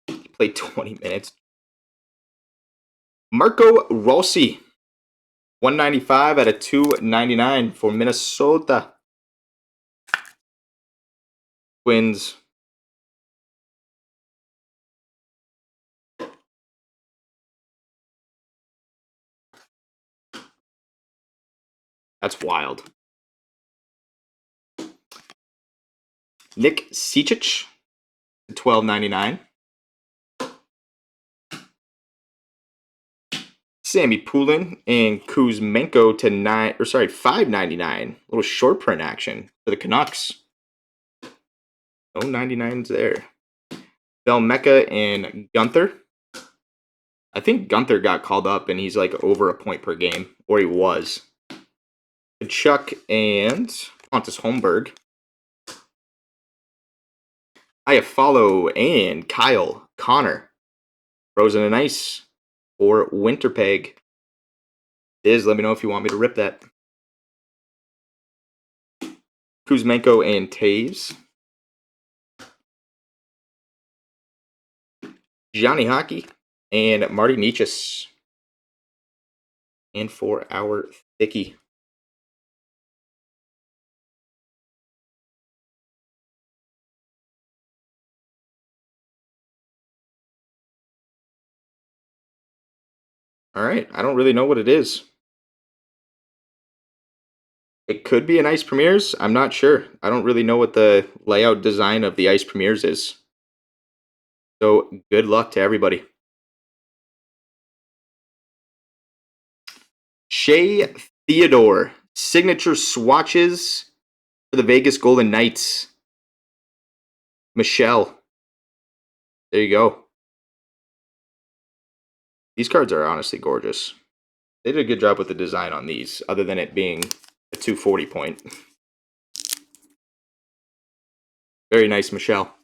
[SPEAKER 1] He played 20 minutes. Marco Rossi. 195 out of 299 for Minnesota Twins. That's wild. Nick Cicic, $12.99. Sammy Poulin and Kuzmenko to $5.99. A little short print action for the Canucks. No 99s there. Belmecca and Gunther. I think Gunther got called up and he's like over a point per game, or he was. Chuck and Pontus Holmberg. Iafallo and Kyle Connor. Frozen and Ice or Winterpeg. Let me know if you want me to rip that. Kuzmenko and Taves. Johnny Hockey and Marty Necas. And for our Thicky. All right, I don't really know what it is. It could be an Ice Premiers. I'm not sure. I don't really know what the layout design of the Ice Premiers is. So good luck to everybody. Shea Theodore. Signature swatches for the Vegas Golden Knights. Michelle. There you go. These cards are honestly gorgeous. They did a good job with the design on these, other than it being a 240 point. Very nice, Michelle.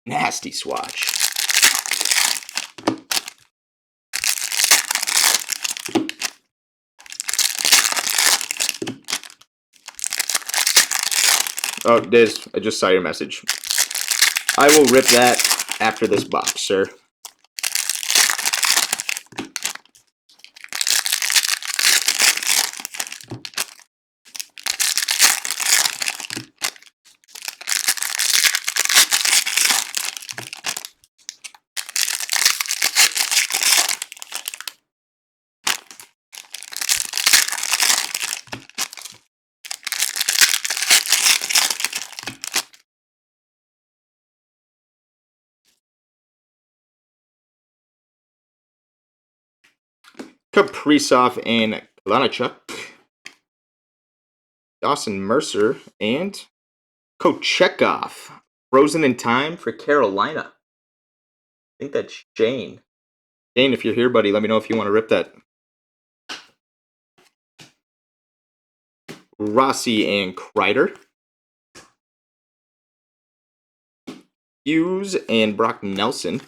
[SPEAKER 1] Nasty swatch. Oh, Diz, I just saw your message. I will rip that after this box, sir. Kaprizov and Kalanichuk. Dawson Mercer and Kochekov. Frozen in Time for Carolina. I think that's Shane. Shane, if you're here, buddy, let me know if you want to rip that. Rossi and Kreider. Hughes and Brock Nelson.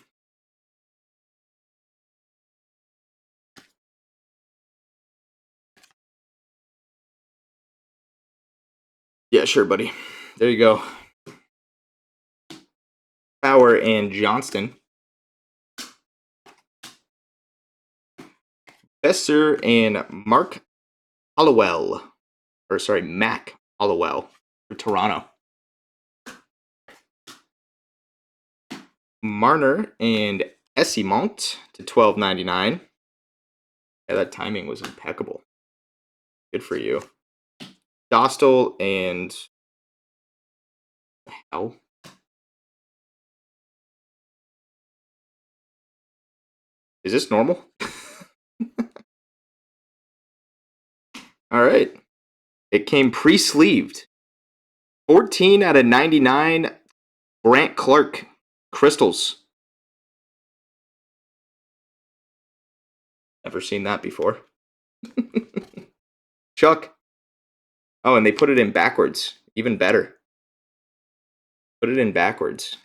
[SPEAKER 1] Yeah, sure, buddy. There you go. Power and Johnston. Besser and Mark Hollowell. Or, sorry, Mac Hollowell for Toronto. Marner and Essimont to $12.99. Yeah, that timing was impeccable. Good for you. Dostal and hell. Is this normal? All right. It came pre-sleeved. 14 out of 99. Grant Clark. Crystals. Never seen that before. Chuck. Oh, and they put it in backwards. Even better. Put it in backwards.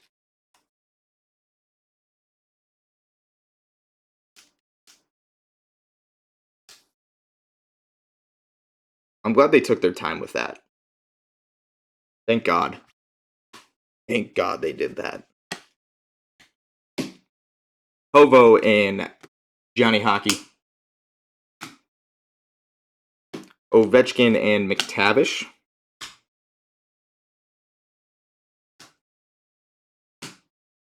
[SPEAKER 1] I'm glad they took their time with that. Thank God. Thank God they did that. Hovo and Johnny Hockey. Ovechkin and McTavish.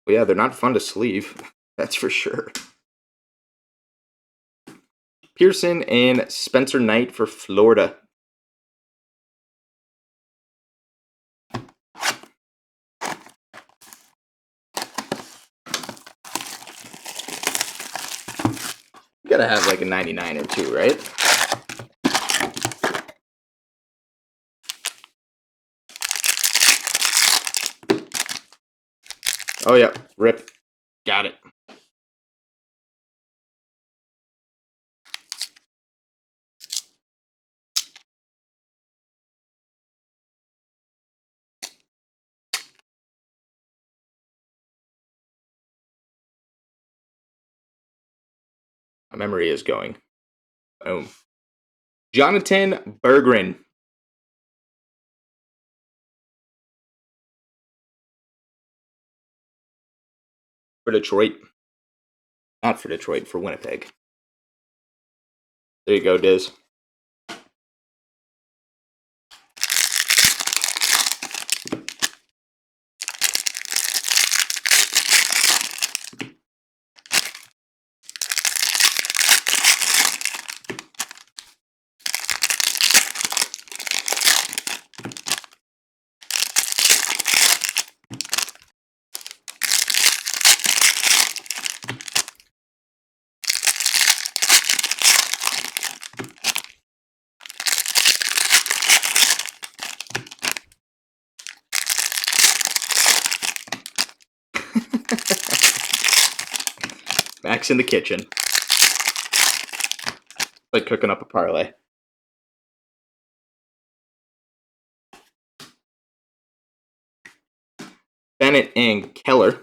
[SPEAKER 1] Well, yeah, they're not fun to sleeve. That's for sure. Pearson and Spencer Knight for Florida. You gotta have like a 99 or two, right? Oh, yeah. Rip. Got it. My memory is going. Boom. Jonathan Berggren. For Detroit. Not for Detroit, for Winnipeg. There you go, Diz. Max in the kitchen. Like cooking up a parlay. Bennett and Keller.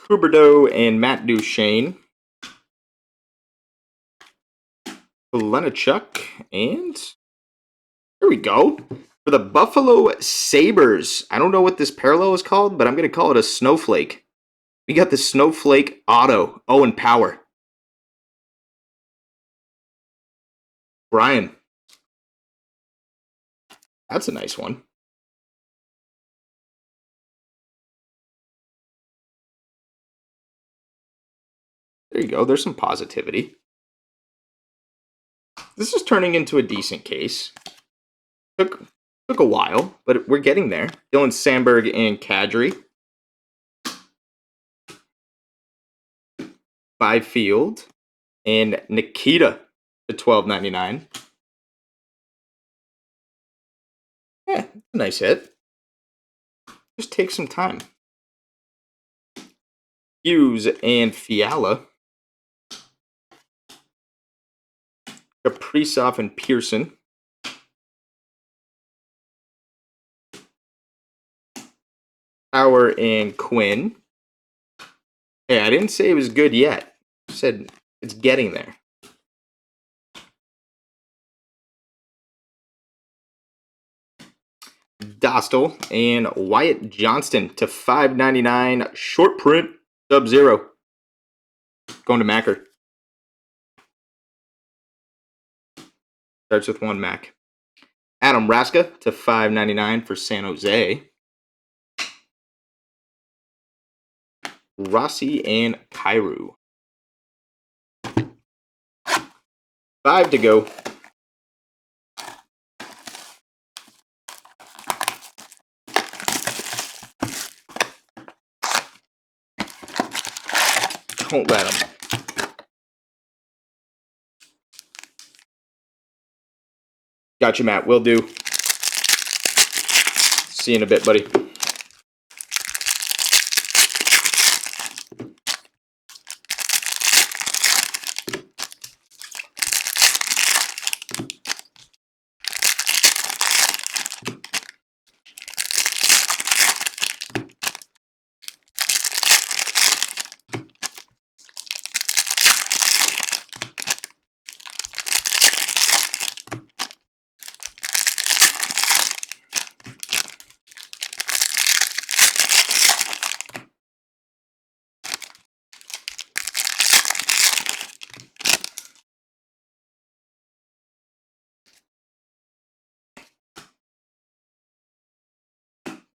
[SPEAKER 1] Huberdeau and Matt Duchene. Lenachuk. And there we go. For the Buffalo Sabres. I don't know what this parallel is called, but I'm going to call it a snowflake. We got the Snowflake Auto. Owen Power. Brian. That's a nice one. There you go. There's some positivity. This is turning into a decent case. Took a while, but we're getting there. Dylan Samberg and Kadri. Byfield and Nikita to $12.99. Yeah, nice hit. Just take some time. Hughes and Fiala. Kaprizov and Pearson. Power and Quinn. Hey, I didn't say it was good yet. I said it's getting there. Dostal and Wyatt Johnston to $5.99. Short print, Sub-Zero. Going to Macker. Starts with one Mac. Adam Raska to $5.99 for San Jose. Rossi, and Kairu. 5 to go. Don't let him. Gotcha, Matt. Will do. See you in a bit, buddy.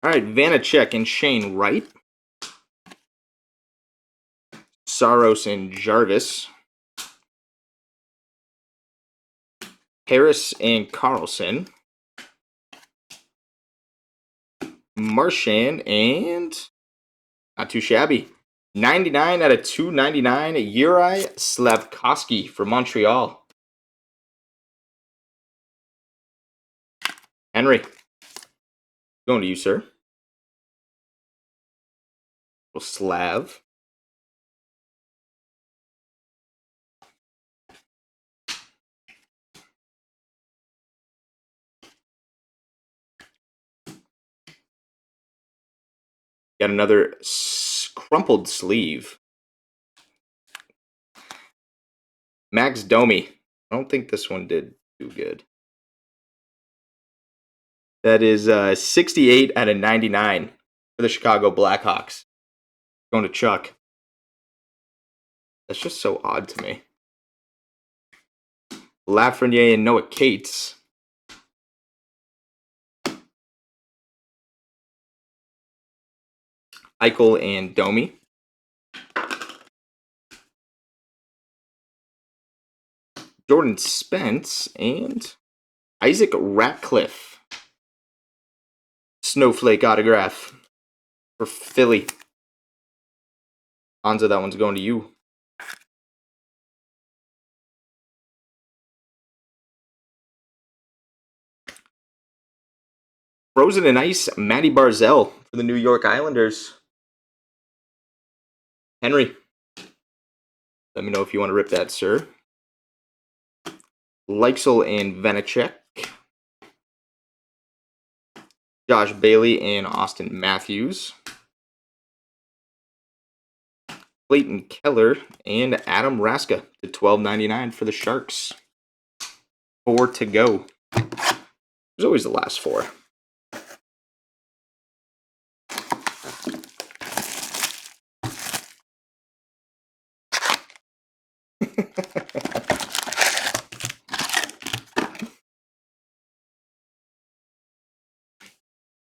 [SPEAKER 1] All right, Vanacek and Shane Wright. Saros and Jarvis. Harris and Carlson. Marchand and not too shabby. 99 out of 299, Yuri Slafkovsky for Montreal. Henry, going to you, sir. Slav. Got another crumpled sleeve. Max Domi. I don't think this one did too good. That is 68 out of 99 for the Chicago Blackhawks. Going to Chuck. That's just so odd to me. Lafreniere and Noah Cates. Eichel and Domi. Jordan Spence and Isaac Ratcliffe. Snowflake autograph for Philly. Hansa, that one's going to you. Frozen in Ice, Matty Barzell for the New York Islanders. Henry, let me know if you want to rip that, sir. Leixel and Vanacek. Josh Bailey and Austin Matthews. Clayton Keller and Adam Raska to $12.99 for the Sharks. 4 to go. There's always the last 4.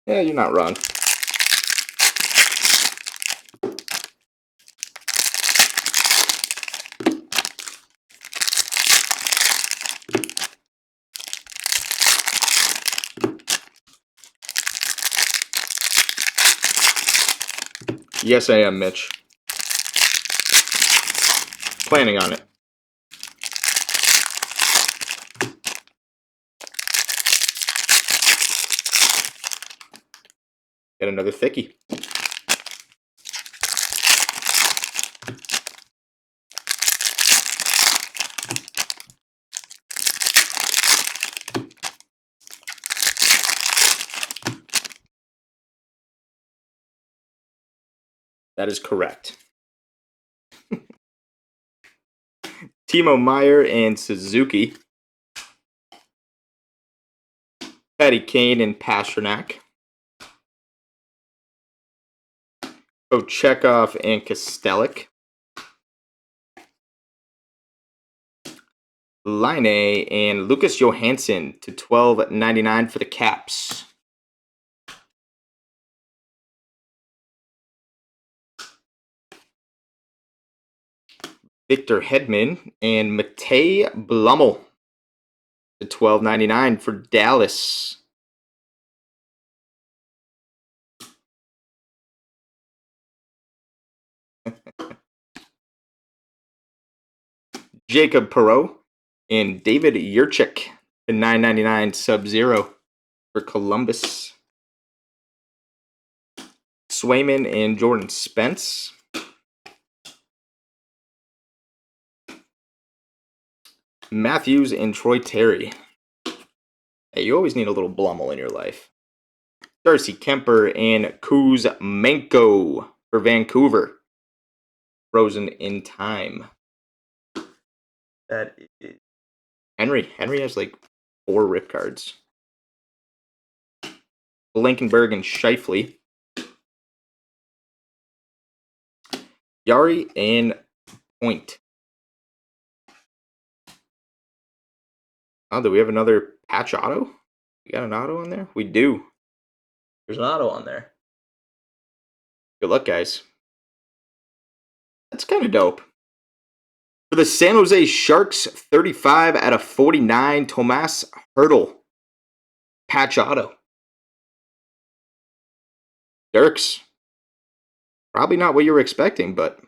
[SPEAKER 1] Yeah, you're not wrong. Yes, I am, Mitch. Planning on it. Get another thickie. That is correct. Timo Meier and Suzuki. Patty Kane and Pasternak. Chekhov and Kostelic. Line and Lucas Johansson to $12.99 for the Caps. Victor Hedman, and Matej Blummel to 12.99 for Dallas. Jacob Perreault and David Yurchik to 9.99 Sub-Zero for Columbus. Swayman and Jordan Spence. Matthews and Troy Terry. Hey, you always need a little Blummel in your life. Darcy Kemper and Kuzmenko for Vancouver. Frozen in time. That is Henry. Henry has like 4 rip cards. Blankenberg and Scheifele. Yari and Point. Oh, do we have another patch auto? We got an auto on there? We do. There's an auto on there. Good luck, guys. That's kind of dope. For the San Jose Sharks, 35 out of 49, Tomas Hertl. Patch auto. Dirks. Probably not what you were expecting, but a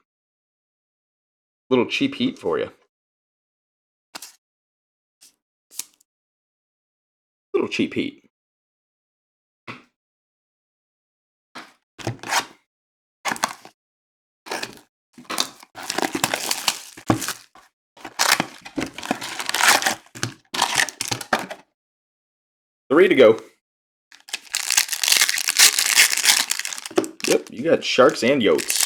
[SPEAKER 1] little cheap heat for you. Little cheap heat. Three to go. Yep, you got Sharks and Yotes.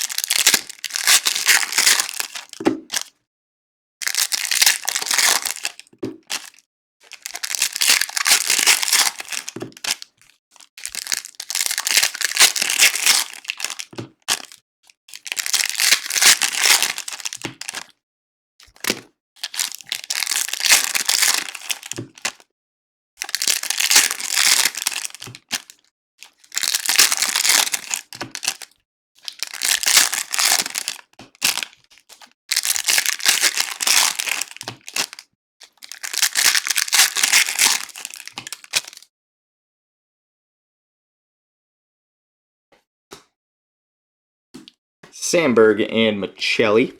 [SPEAKER 1] Sandberg and Michelli.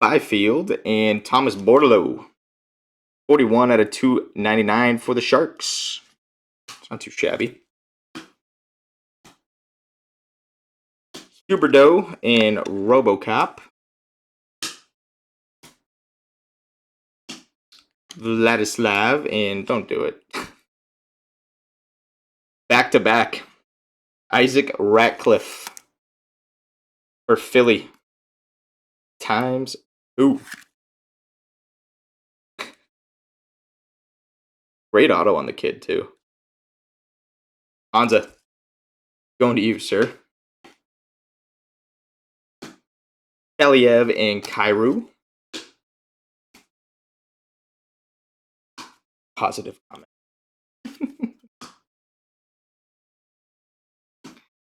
[SPEAKER 1] Byfield and Thomas Bordeleau. 41 out of 299 for the Sharks. It's not too shabby. Huberdeau and Robocop. Vladislav and don't do it. Back to back. Isaac Ratcliffe for Philly. Times 2. Great auto on the kid, too. Anza, going to you, sir. Kaliev and Kyrou. Positive comment.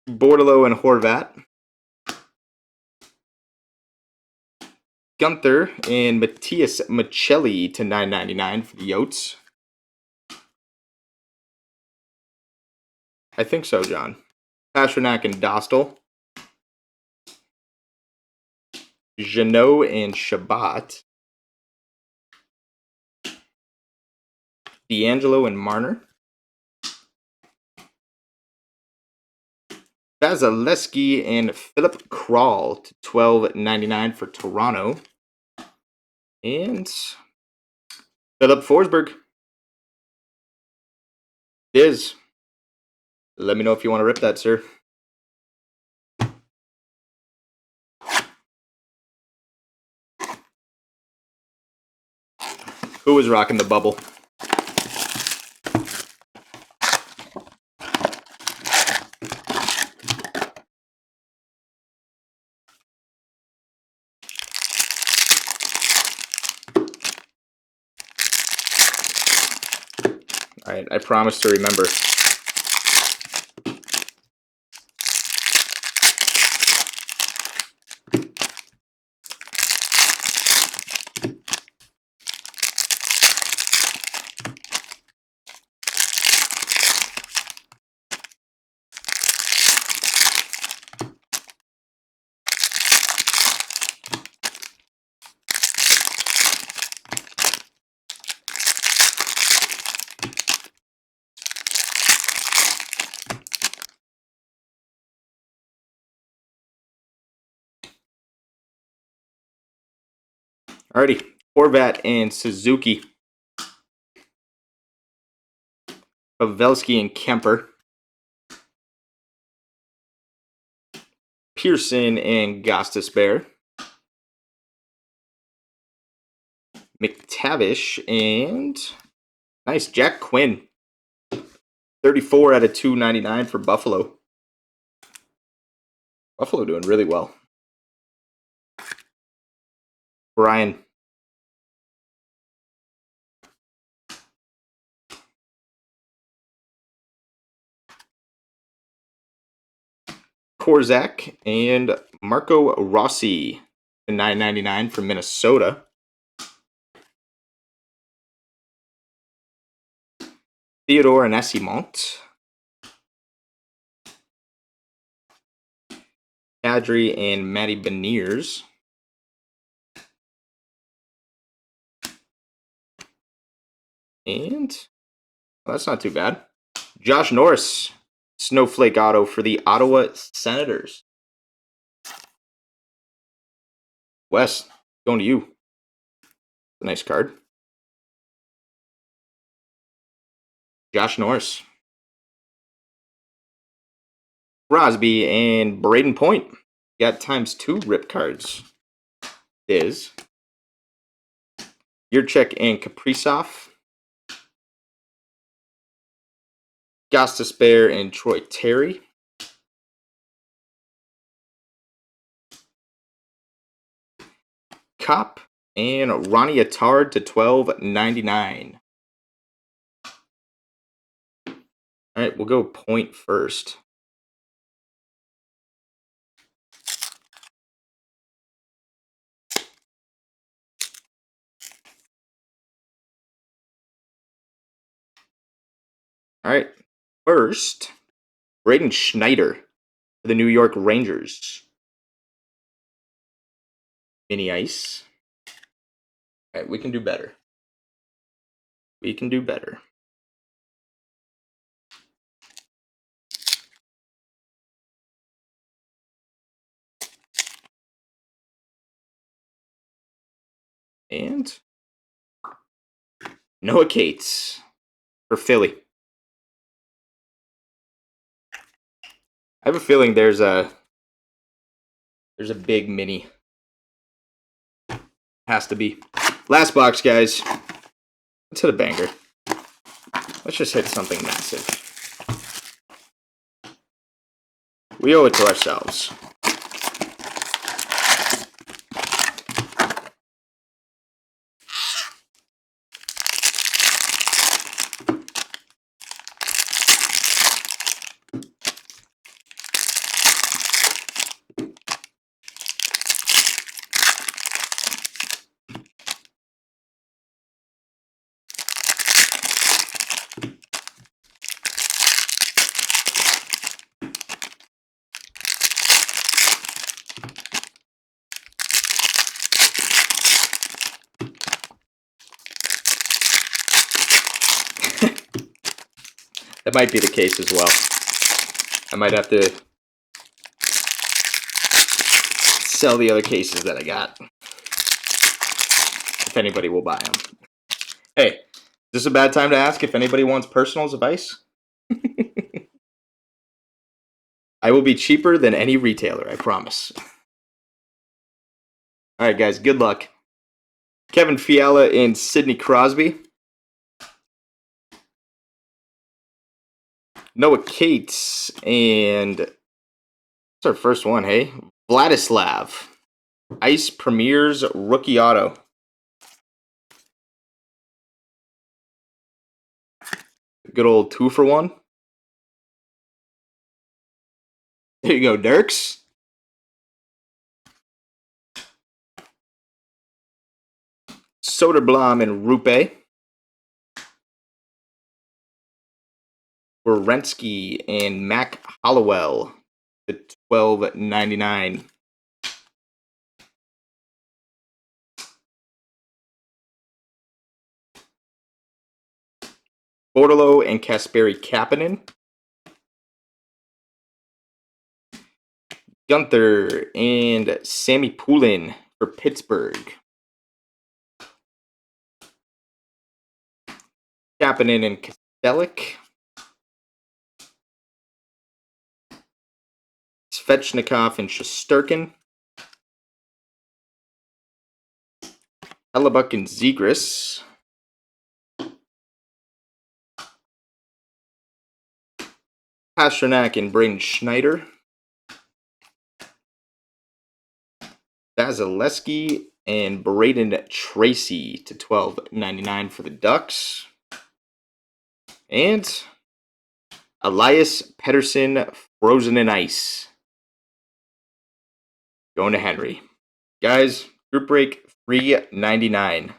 [SPEAKER 1] Bordeleau and Horvat. Gunther and Matthias Michelli to 9.99 for the Yotes. I think so, John. Pasternak and Dostal. Jeannot and Shabbat. D'Angelo and Marner. Vasilevsky and Philip Kral to 12.99 for Toronto. And Philip Forsberg. Diz. Let me know if you want to rip that, sir. Who was rocking the bubble? Alright, I promise to remember. Alrighty, Horvat and Suzuki. Pavelski and Kemper. Pearson and Gostisbehere. McTavish and nice Jack Quinn. 34 out of 299 for Buffalo. Buffalo doing really well. Brian. Korzak and Marco Rossi. $9.99 for Minnesota. Theodore Anassimont. Kadri and Matty Beniers. And well, that's not too bad. Josh Norris. Snowflake auto for the Ottawa Senators. Wes, going to you. Nice card. Josh Norris. Crosby and Braden Point. Got ×2 rip cards. Is Yurchek and Kaprizov. Gostisbehere and Troy Terry. Cop and Ronnie Attard to $12.99. All right, we'll go Point first. All right, first, Braden Schneider for the New York Rangers. Mini ice. All right, we can do better. We can do better. And Noah Cates for Philly. I have a feeling there's a big mini. Has to be. Last box, guys. Let's hit a banger. Let's just hit something massive. We owe it to ourselves. That might be the case as well. I might have to sell the other cases that I got. If anybody will buy them. Hey, is this a bad time to ask if anybody wants personal advice? I will be cheaper than any retailer, I promise. All right, guys, good luck. Kevin Fiala and Sidney Crosby. Noah Cates and that's our first one, hey? Vladislav. Ice Premier's rookie auto. Good old 2-for-1. There you go, Dirks. Soderblom and Rupe. Werenski and Mac Hollowell to $12.99. Bordalo and Kasperi Kapanen. Gunther and Sammy Poulin for Pittsburgh. Kapanen and Kastelic. Svechnikov and Shesterkin. Hellebuck and Zegras. Pasternak and Braden Schneider. Vasilevsky and Braden Tracy to $12.99 for the Ducks. And Elias Pettersson, Frozen in Ice. Going to Henry. Guys, group break $3.99.